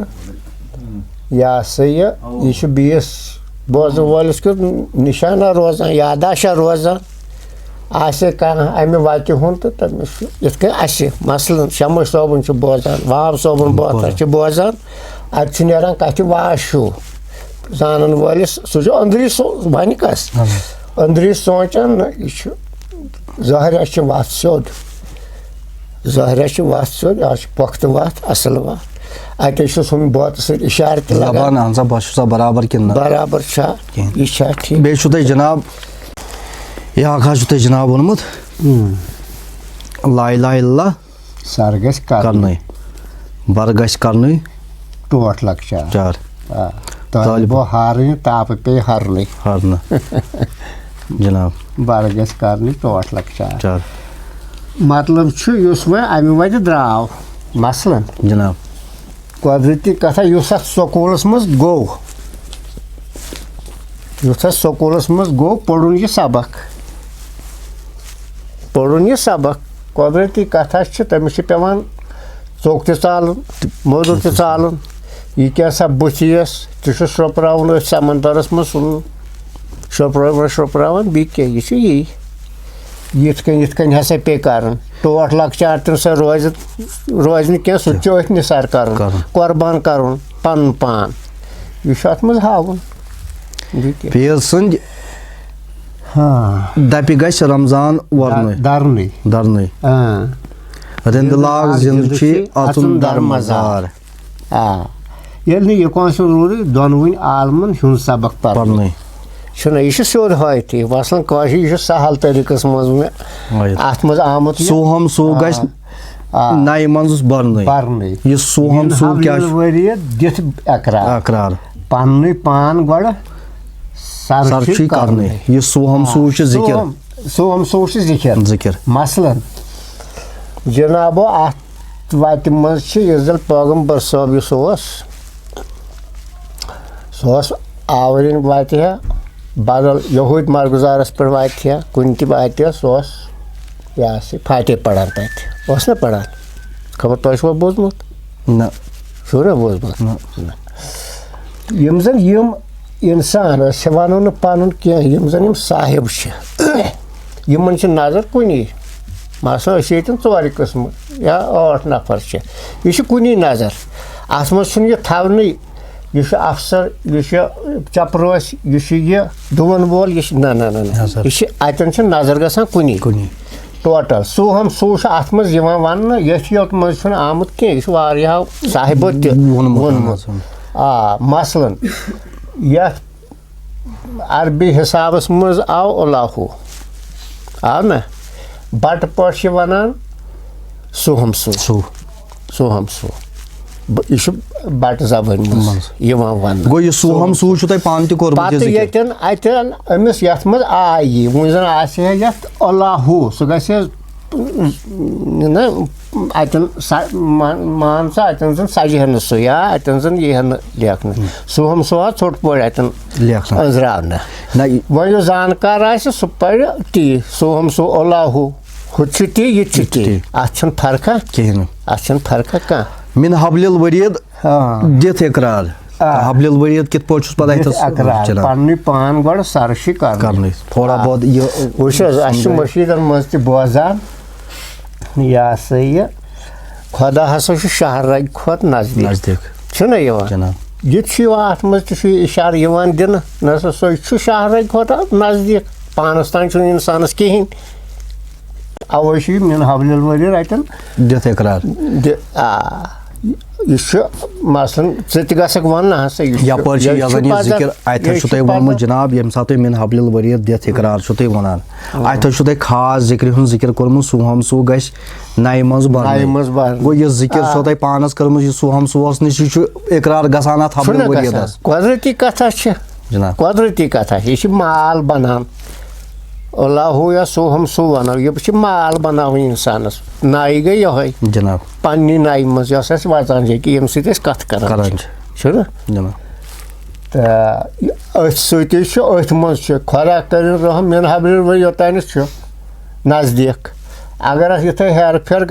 यह सा यह बीस बोजन वोलिस क्यों निशाना रोजान यादाशा रोजान अमे वत हूं तो तमिस ये मसलन शमश सोबन बोजान वाब सोबन बोहतर बोजान अत नान कत वाशू जानन वोलिस सह अंदरी वन कस अंदरी सोचान यह ज़ाहिर वत सोद ज़ाहिर वत सोद यह पुख्त वत असल वत अत हम बोत इशार बराबर बराबर यह ठीक बे जनाब यह जनाब वोनमुत ला इलाहा इल्लल्लाह सर गस करने बर गस करने टोट लक्चार तालिबो हारन ताप पे हरने जनाब बर गस करने टोट लक्चार मतलब वो अमे वत द्राव मसलन जनाब कुदरती कथा स्कूलस मज गो स्कूलस मज गो पढ़ुन यह सबक कुदरती कथा तमिस पेवान चोक चालन मोदुर चालन यह क्या सा बुथीस तुम शोपरावन समंदरस मज शोपरावन बी क्या यही यिथ कन हसा पे कर टोट लक्चार तुम सा रोज क्या सह निसार कर कुर्बान कर पन पान यह अत मज हावन पीर सद दपि गस रमजान दरने रिंद लाग जिंद अचुन दर मजार ये कौन रूरी दोनवन आलमन हुन सबक पढ़ने यह सोद हयत मसलन कशर यह सहल तरीकस मज अत मज आमुत सोहम सो गस नए मंज बरने यह सोहम सो क्या दिथ अकरार पन्ने पान गड़ सरची करने यह सोहम सो जिक्र मसलन जनाबो अत वत मज यह पैगम्बर साहब आवरिन वत बदल यहूद मरगुजारस पे वत कुन वत यह फाटे पढ़ान तत ना पढ़ान खबर तुम बोजमुत ना ना बोजमुत यम जन यम इंसान वनो न पन कह जन साहिब यमन नजर कुनी मसलन ये 4 किस्म या 8 नफर यह कुनी नजर अत मह थवन यह अफसर यह चपरोस यह दुवन वोल यह ना ना ना यह अतन नजर गसान कुनी टोटल सोहम सो अत मज वन योत मज आमुत कह साहिबो तोनमुत मसलन यथ अरबी हिसाबस मज आव अल्लाहु आव ना बट पे वन सोहम सो सोहम सो यह बट जबान वन गो सोहम सू पान अतन अमिस यथ मज आयी वो जन आत अल्लाहु सह गि ना अतन मान सा अतन जन सजह न सह या अतन जन यह लेखन सोहम सो आ छोट पे अतन अंजरान वो जानकार आ सह पढ़ ती सोहम सो अल्लाहु हु ती यह ती अत फर्का कहें अत फर्का कह मिन हबलिल वरीद दित इकरार हबलिल वरीद कित पहुंचुस पता है पन्नी पान गड सरशी कर थोड़ा बहुत ये मशीदन मज त बोजान यह सा यह खुदा हसा शहर खुद नजदीक ये अत मज इशार दिन न सो शहर खुद नजदीक पानस तान इंसानस कहें अवे मिन हबलिल वरीद अतन दित इकरार यह मसलन गक वन हसा जिक्र वोनमुत जनाब ये सात मिन हबलिल वरीद दित इकरार वन अत खास जिक्र जिक्र कोर्मुत सोहम सू ग नए मज गो यह जिक्र पानस कर्म सोहम सूस नश इकरार गसान अत हबलिल वरीद कुदरती कथा जनाब कुदरती कथा यह माल बनान अल्लाहु या सोहम सो वन यह माल बनाव इंसानस नाई गई यह जनाब पन्नी नाई मज वचान कि यम सत कथ कर अथ मज खुदा कर रहम मिन हबलिल वरीद योतान नजदीक अगर यूथ हेर फेर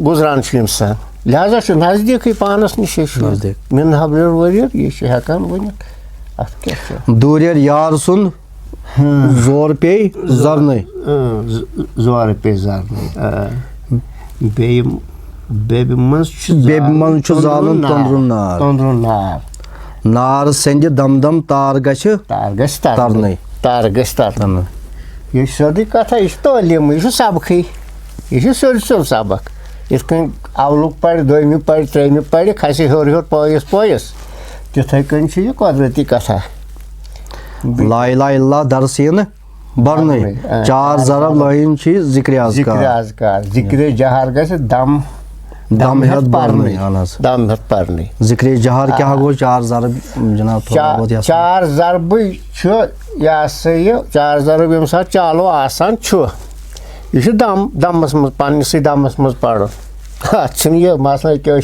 गुजरान इंसान लिहाजा नजदीक पानस नश मिन हबलिल वरीद यह हेकान वन दूर यार सुन जोर पे जरन जोर पे जरन बेबी मन जालन तंद्रुन नार नार सेंद दम दम तार गछ तरन यह सोदी कथा यह तालीम यह सबक यह सोद सबक इत अवलुक पढ़ दोमी पढ़ त्रेमी पढ़ खस हर हर पयस पयस तिथे कन यह कुदरती कथा ला इलाहा इल्लल्लाह दरसीन बरन 4 जरब लाइन जिक्र अज़कार जिक्र जहर गस दम हेत परन दम हेत परन जिक्र जहर क्या गो 4 जरब जनाब 4 जरब यह सा यह 4 जरब यम सात चालो आसान यह दमस मज पन्नस दमस मज पढ़ अत मसला क्या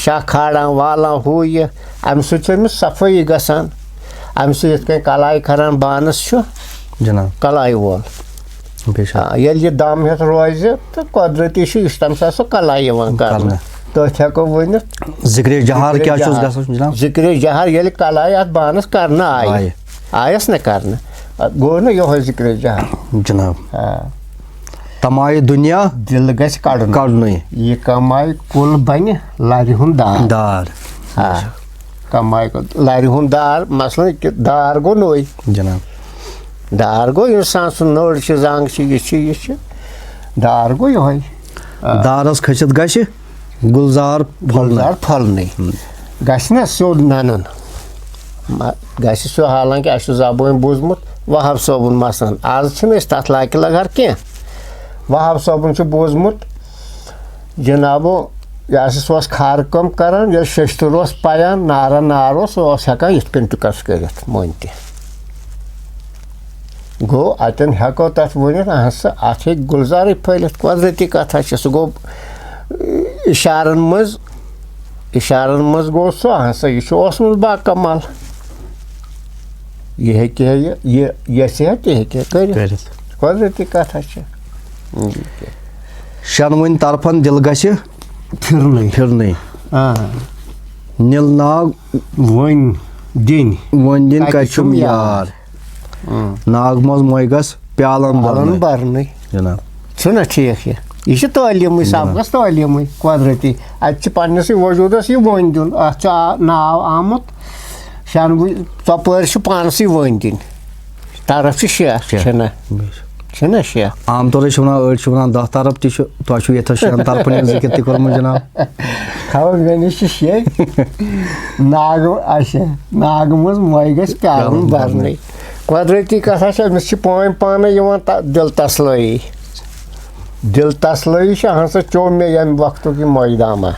शाह खाड़ान वालान हु यह अम सफाई सफाई गसान अम कलाई खरान बानस जनाब कलाई वोल ये दम हेत रोज तो कुदरती तम सह कलाई कर तथ हेको वन जिक्र जहर क्या जनाब जिक्र जहर ये कलाई अत बानस कर आयस न कर गो न यो जिक्र जहर जनाब तमाय दुनिया दिल गस कड़न यह कमाई कुल बन लरि हुंद दार कमाई लरि हुंद दार मसलन दार गो नोई जनाब दार गो इंसान सुन नोड़ जंग यह दार गो यह दारस खसित गस गुलजार फलन गस ना सोद नन गस सो हालांकि अस जबान बोजमुत वहाब सोबन मसन आज तथ लाक लगर कह वहाब सोबन बोजमुत जनाबो यह खार कम करान ये शस्तर पायान नारा नार हेकान इत कस कर मन त गो अतन हेको तथ वन अत गुलजार फैलित कुदरती कथा सह गो इशारन मज गो सह यह बाकमाल यह हे यह तह कर कुदरती कथा छ शनवन तरफन दिल गछि फिरने नील नाग वन दिन कचुम यार नाग मज मोय गस प्यालन बरने जनाब छुना ठीक यह तालीम सबकस तालीम कुदरती अत पन्नस वजूदस यह वन दिन अत नाव आमुत शनव तपर पानस वन दिन तरफ शेख आम तौर वन 10 तरफ तुम 6 तरफ जिक्र तक जनाब खबर मे नश शे नाग नाग मज मोय गस प्यालन बरने कुदरती कथा अमिस पान दिल तसलई हसा चो मे यम वक्त यह मोयदामा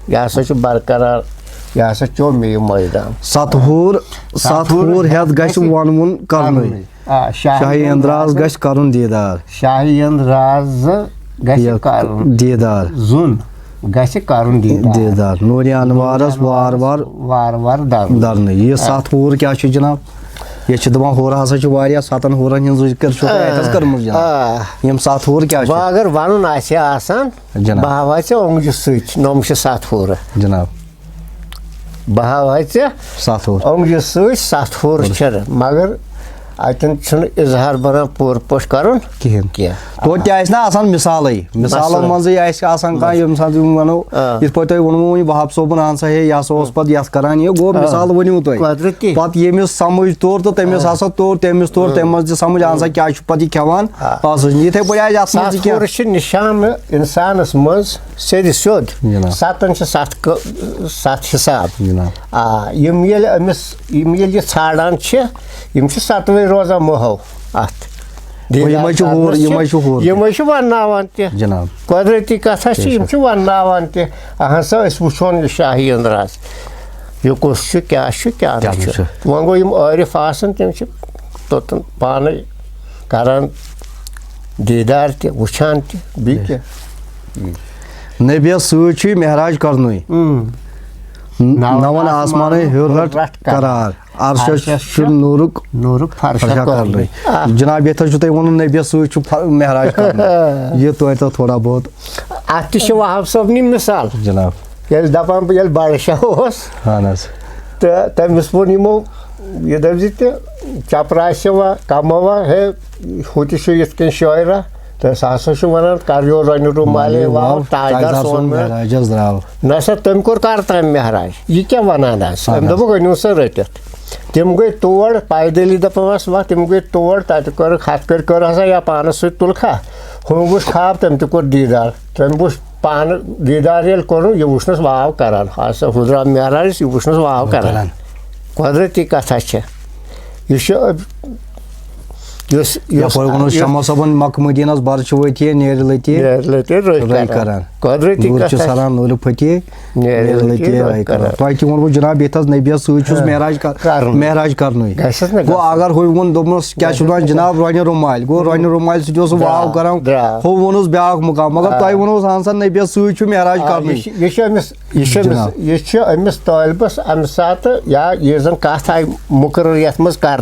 यह हसा बरकरार यह हसा चो मे यह मोयदाम सतहूर हेत गस वनवुन करन शाही अंदराज गस करन दीदार शाही अंदराज गस करन दीदार जुन गस करन दीदार नूर अनवारस वार वार दरन यह सतहूर क्या जनाब ये दपान हूर हसा सतन हूरन हज जिक्र कर्म यम सतहूर क्या अगर वन आसान बह हवा ओंगज सम सतहूर जनाब बह हवा सतहूर ओंगज सतहूर मगर अतन इजहार बना पूर पोश करुन कहें तो मिसाल मज वनो इत पे वोनमो वहाब सोबन अहन सा यह पे करान यह गो मिसाल वनु तुम पे यमिस समझ तोर तो तमिस हसा तोर तमिस तोर तम मज समझ अहन सा क्या पे खेवान इथे पे निशान इंसानस मज सेद सोद सतन सत हिसाब यम ये छाड़ान यम सतवे रोजा मोहो अत वनावान जनाब कुदरती कथा वनावान अहन सा वुचोन यह शाही अंदराज यह कुछ क्या वो गो यम आरिफ आसन तम तोतन पान करान दीदार वुचान क्या नबियस सही महराज करन नवन आसमान हूर रट करार अर्श नूरुक फर्शा कर जनाब ये वो नबियस महराज कर यह तो थोड़ा बहुत अत वहाब सबनी मिसाल जनाब ये दपान ये बादशाह तो तमिस वो यमो यह दप चपरा वा कमवा हे हूँ ये शायरा तो सह वन कर यो रन रुमाले वाव ताजदार सोन ना सा तम कोर कर तम महराज यह क्या वनान दोप अनु सा रटित तम गई तोड़ पैदली दपास वा तम गई तोड़ तत कर हथ कर हसा या पानस सत तुलखा हूँ वुच खाब तम तुर दीदार तम वुच पान दीदार ये कोर यह वुचनस वाव करान हसा हुदरा महराज यह वुचनस वाव करान कुदरती कथा शमा सबन मक मदीनस बर्च वती नेर लती सरान नूर फती नेर लती तुम वो जनाब ये नबियस महराज कर गो अगर हु वो दोपस क्या जनाब रन रुमाल गो रन रुमाल सह वाव कर हु वोनस ब्या मुकाम मगर तुम वो अहन सा नबियस महराज अमिस तालिबस अम सात या ये जन कथ आई मुकर ये मज कर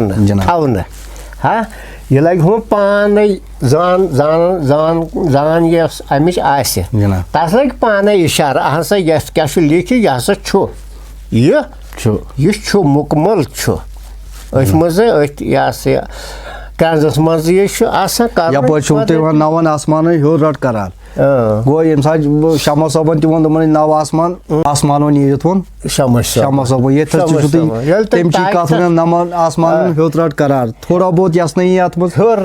हाँ यह लगे हम पान जान ये अमिच तस लगे पान इशारा अहन सा क्या लिखि यह हसा यह मुकमल मज यह कंजस मज यह नवन आसमान हूर रट करार गो ये शमा सबन तम नव आसमान आसमानो नीत वो शमा सब ये तम कत वन नवन आसमान हूर रट करार थोड़ा बहुत यस नहीं अत हूर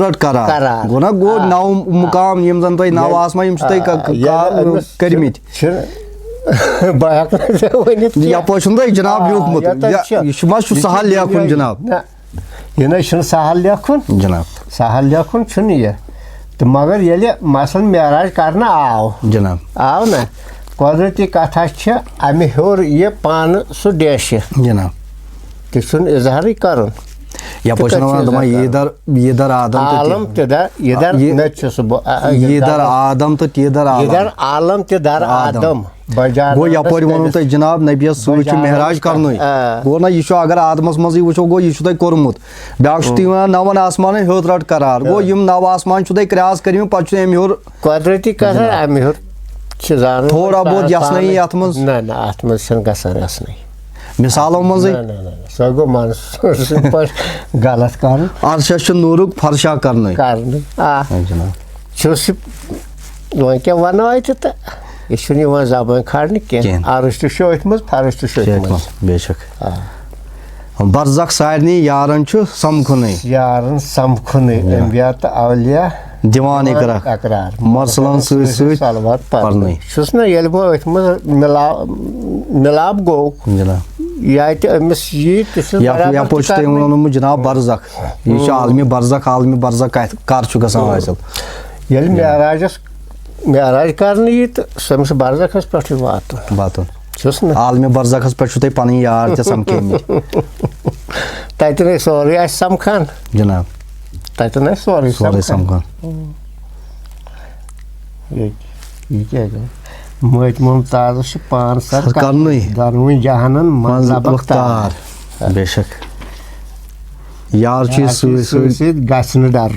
रट करार गो ना गो नव मुकाम यम जन तुम नव आसमान कर्मित यह जनाब लिखमुत यह सहल लेखुन जनाब यह सहल लेखुन जनाब सहल लेखुन यह तो मगर ये मसल महराज करना आव ना कुदरती कथा अमे हूर यह पान सह डेश जनाब तो इजहार कर यदर आलम तिदर यदर यदर आदम तो तिदर यदर आलम तिदर आदम गो यपर वो तुम जनाब नबियस सह महराज कर गो ना यह अगर आदमस मज वो गो यह कोर्मुत ब्या नवन आसमान हर रट करार गो यम नव आसमान क्रॉस कर पे अम हर कुदरती कसर अम हर थोड़ा बहुत यसन अत मज मिसालों मज सह गो मन गलत कर अर्शस नूरुक फर्शा कर वह क्या वनो तो यह जबान खड़ने कह अर्श तो शोथ मज फर्श तो शोथ बेशक बरज़ख सारनी यारन समखुन यारन समखुन अंबिया तो अवलिया दिवान इकरार मसलन सलवात पढ़ने ना ये मिलाप गो अमिस वोनमुत जनाब बरज़ख यह आलमी बरज़ख कर हासिल ये महराज कर तो समिस बरज़खस पे वातन आलमी बरज़खस पे पन यार समखे तन सोरे समखान जनाब तन सोरे समखान मत मुमताज पान सर दरवन जहानन मंजबख्तार बेशक यार गसन डर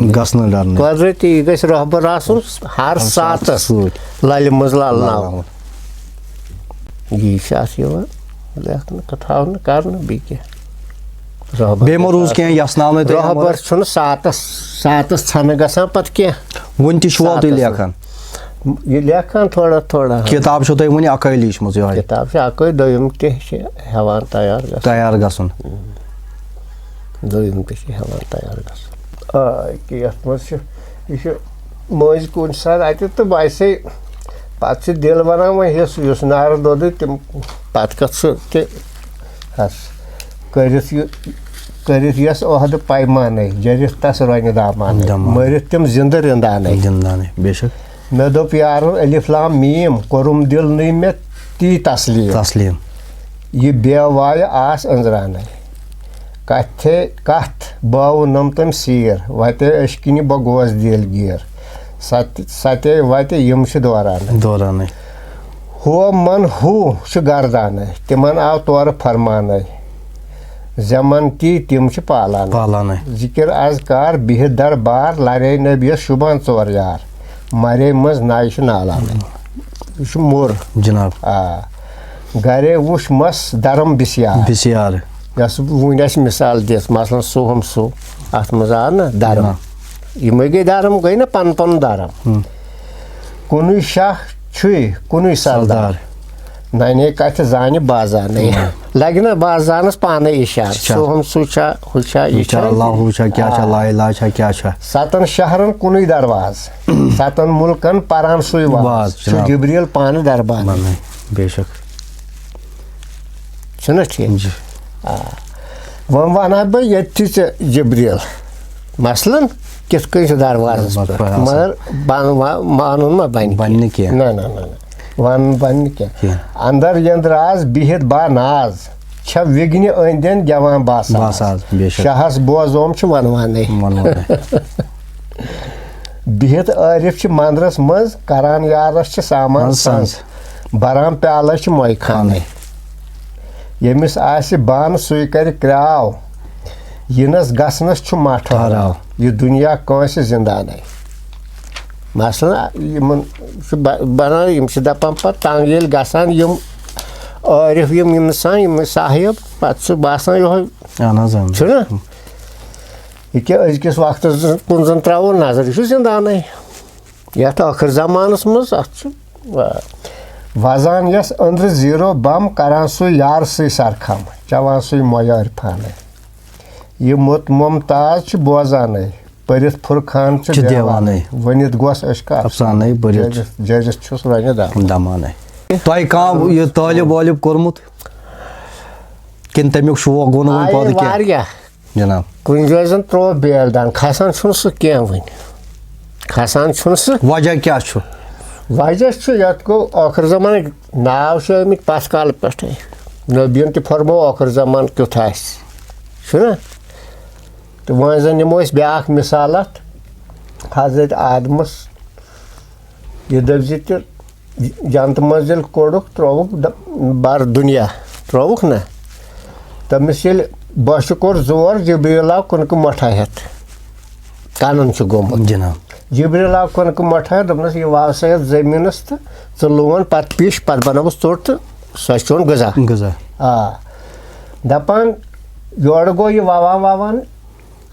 कुदरती यह गस रहबर आसन हर सात लल मज ललनाव यह थावन कर बी क्या बेमरूज कह यसनाव रहबर सातस छन गसान पत कह वन तुम लेखान यह लेखान थोड़ा थोड़ा किताब तुम वन अक लीचम किताब अक दोम तवान तैयार गसन दोम तवान तैयार गसन ये मज मज कुन सात अत तो वैसे पे दिल बनान हिस्स नार दोद तम पे कत कर ओहद पैमान जरित तस रन दामान मरित तम जिंद रिंदान बेशक मे दोप यार अलिफ लाम मीम कोरुम दिल नहीं मे ती तस्लीम यह बेवाय आस अंजरान कथ बाव नम तम सीर वते अशकिन ब गोस दिल गिर सत्य वते यम दौरान हो मन हु गर्दान तिमन आव तौर फरमान जमन ती तिम पालान जिक्र अजकार बिह दरबार लरे नबियस शुबान चोर यार मरे मज नाय नालान मोर जनाब गरे वुश मस दरम बिस्यार वन मिसाल दिस मसलन सोहम सो अत मज आव ना दरम यम गई दरम गई ना पन पन दरम कुन शाह कुन सरदार नाने कथ जान बाजान लगे ना बाजानस पाने इशार सोहम सुचा हुचा सतन शहरन कुन दरवाज सतन मुल्कन पारान सुवाज जिब्रील पान दरबार बेशक ठीक वन वना बह ये जिब्रील मसलन कित दरवाज मगर मानुन मा बन ना वन बन क्या अंदर यंद्राज बिहित बा नाज छ विघ्न अंदन जवान बासाज शाहस बोजोम वनवान बिहित आरिफ मंदरस मज करान यारस सामान संस बरान प्याल मोय खान यमिस आसि बान सुई कर क्राव यिनस गसनस मठहराव यह दुनिया कंस जिंदान मसलन बनान दपान पे तंग ये गसान आरिफ यम साहिब पे बासान यह क्या अजकिस वक्त कुन जन त्रो नजर यह जिंदान ये आखिर जमानस मज वजान यस अंदर जीरो बम करान सु यार सु सरखम चवान सु मोयर फान यह मुमताज बोजान परित फुरखान देवान वनित गोस अफसान जजिस वन दमान तुम कह यह तालिब वालिब कोर्मुत किन तमिक शौक गो जनाब कुन जाय जन त्रो बेल दान खसान सह क्या वन खसान सह वजह क्या वजह यत गो आखिर जमान नाव आमित पस काल पे नबियन त फरमो आखिर जमान क्युथ ना तो वह जन निमो अस ब्याख मिसाल अत हजरत आदमस यह दपि त जंत मंजिल कोड़ुक त्रोवुक बार दुनिया त्रोवुक ना तमिस ये बश कोर जोर जिब्रील आव कनक मठा हेत कानन गोमुत जनाब जिब्रील आव कनक मठा दपनस यह वाव सा जमीनस तो लोन पत पिश पत बनवस तोड़ तो सह चोन गजा गजा दपान योर गो यह वावान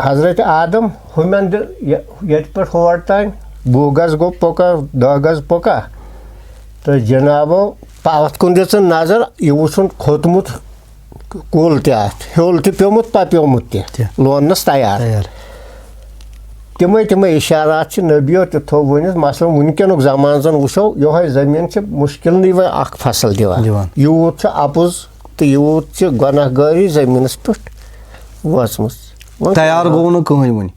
हजरत आदम हुमन ये पे होर तान 20 गज गो पोका 10 गज पोका तो जनाबो पावत कुन दिस नजर यह वुन खोतमुत कुल त्योल प्योमुत पप्योमुत लोनस तैयार तमें इशारात नबियो थो वन मसलन वनकन जमान जन वो ये जमीन मुश्किल वे फसल दिवान यूत अपुज तो यूत गुनाहगारी जमीन पे वचम तैयार गो न कहीं वन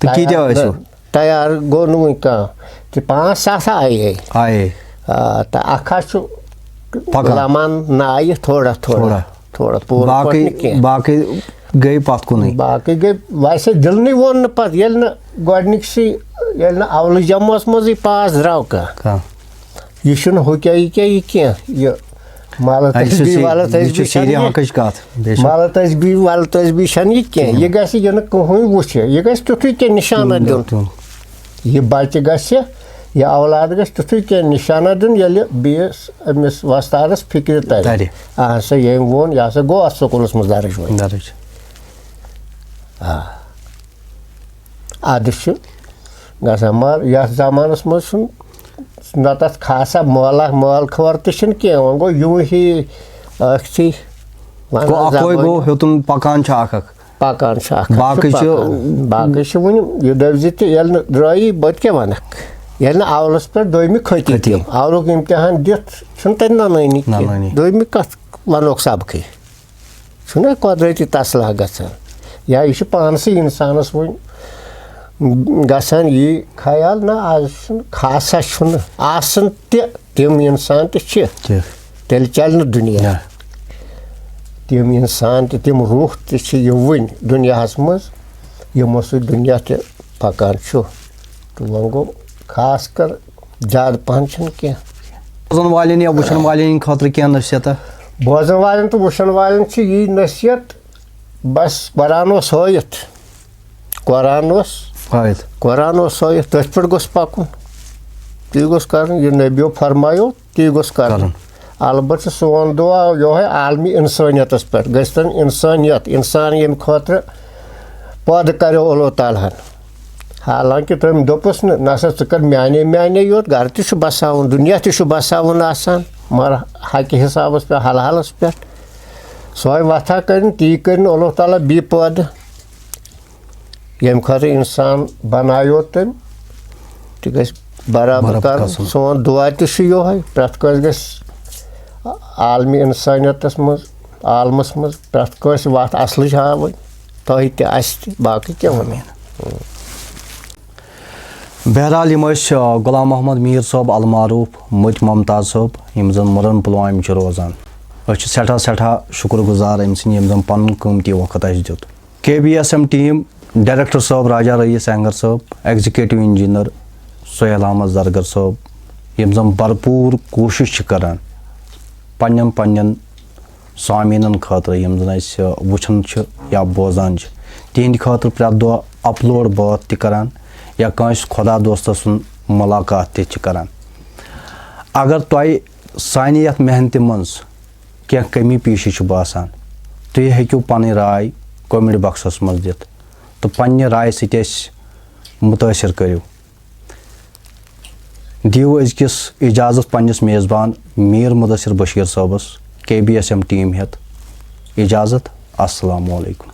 तो तैयार गो न वन कह 5 आए तो अखा लमान न आय थोड़ा बाकी गई पत कुन बाकी गई वैसे दिल नहीं वो पे ये गोडनिकसी अवल जमस मज पास द्राव कह यह हुक्या क्या माल तस्बी वाल तस्बी क्या यह गि कहीं वो यह गि तुथु क्या निशाना दिन यह बच्चे गि यह औलाद गि तुथु क्या निशाना दिन ये बेस अमिस वस्तादस फिक्र तर सा ये वोन यह गो अत स्कूलस मज दर्ज अदश गसान मगर यथ जमानस मज न तथ खासा माल खबर तो क्या वो गो यूं ही अखी पकान बाकी वन यह दपि तो द्राई बत क्या वन ये अवलस पे दोमी खती अवलुक इम्तिहान दिथ तन ननी दोमी कत वनोक सबक छुना कुदरती तसला गसान या यह पानस इंसानस वन गसान यह ख्याल ना आज खासा आसन तम इंसान तेल चल दुनिया तम इंसान तम रूह वन दुनिया मज यमो सो दुनिया पकान तो वो गो खास कर ज्यादा पहन क्या बोजन वाले या वुचन वाले खतर क्या नसीहत बोजन वाले तो वुचन वाले यही नसीहत बस कुरान हयत तथ पे गोस पकुन ती गोस कर यह नबियो फरमायो ती गोस कर अलबत् सोन दुआ ये आलमी इंसानियत पे गन इंसानियत इंसान ये खतर पद करो अल्लाह ताला हालांकि तम दोपस नसा कर माने योत घर तु बसावन दुनिया तु बसावन आसान मगर हक हिसाब पे हलहलस पे सोय वथा कर ती कर अल्लाह ताला बी पद यम खतर इंसान बनायो तम तो बराबर कर सोन दुआ तह प्रत कस आलमी इंसानियत मज आलमस मज प्रत कस वत असल हावन तह तह बाकी क्या वन बहरहाल यम गुलाम मोहम्मद मीर साहब अलमारूफ मत मुमताज साहब यम जन मुरन पुलवाम रोजान सठा शुक्र गुजार अम सम पन कीमती वक्त दुत KBSM टीम डायरेक्टर साहब राजा रईस एंगर साहब एग्जीक्यूटिव इंजीनियर सोहेल अहमद जरगर साहब यम जन भरपूर कोशिश करान पन्न सामीन खतर यम जन वुचन या बोजान तिहद खतर प्रत दह अपलोड बात त करान या कंस खुदा दोस्त सुन मुलाकात करान अगर तुह सानि यथ मेहनत मज क्या कमी पेशी बासान तुम हेक्यू पन राय कमेंट बॉक्सस मज दित तो पन्ने राय सत मुतासर करो दिव अजकिस इजाज़त पन्निस मेज़बान मीर मुदस्सिर बशीर साहबस KBSM टीम हेत इजाज़त अस्सलामु अलैकुम।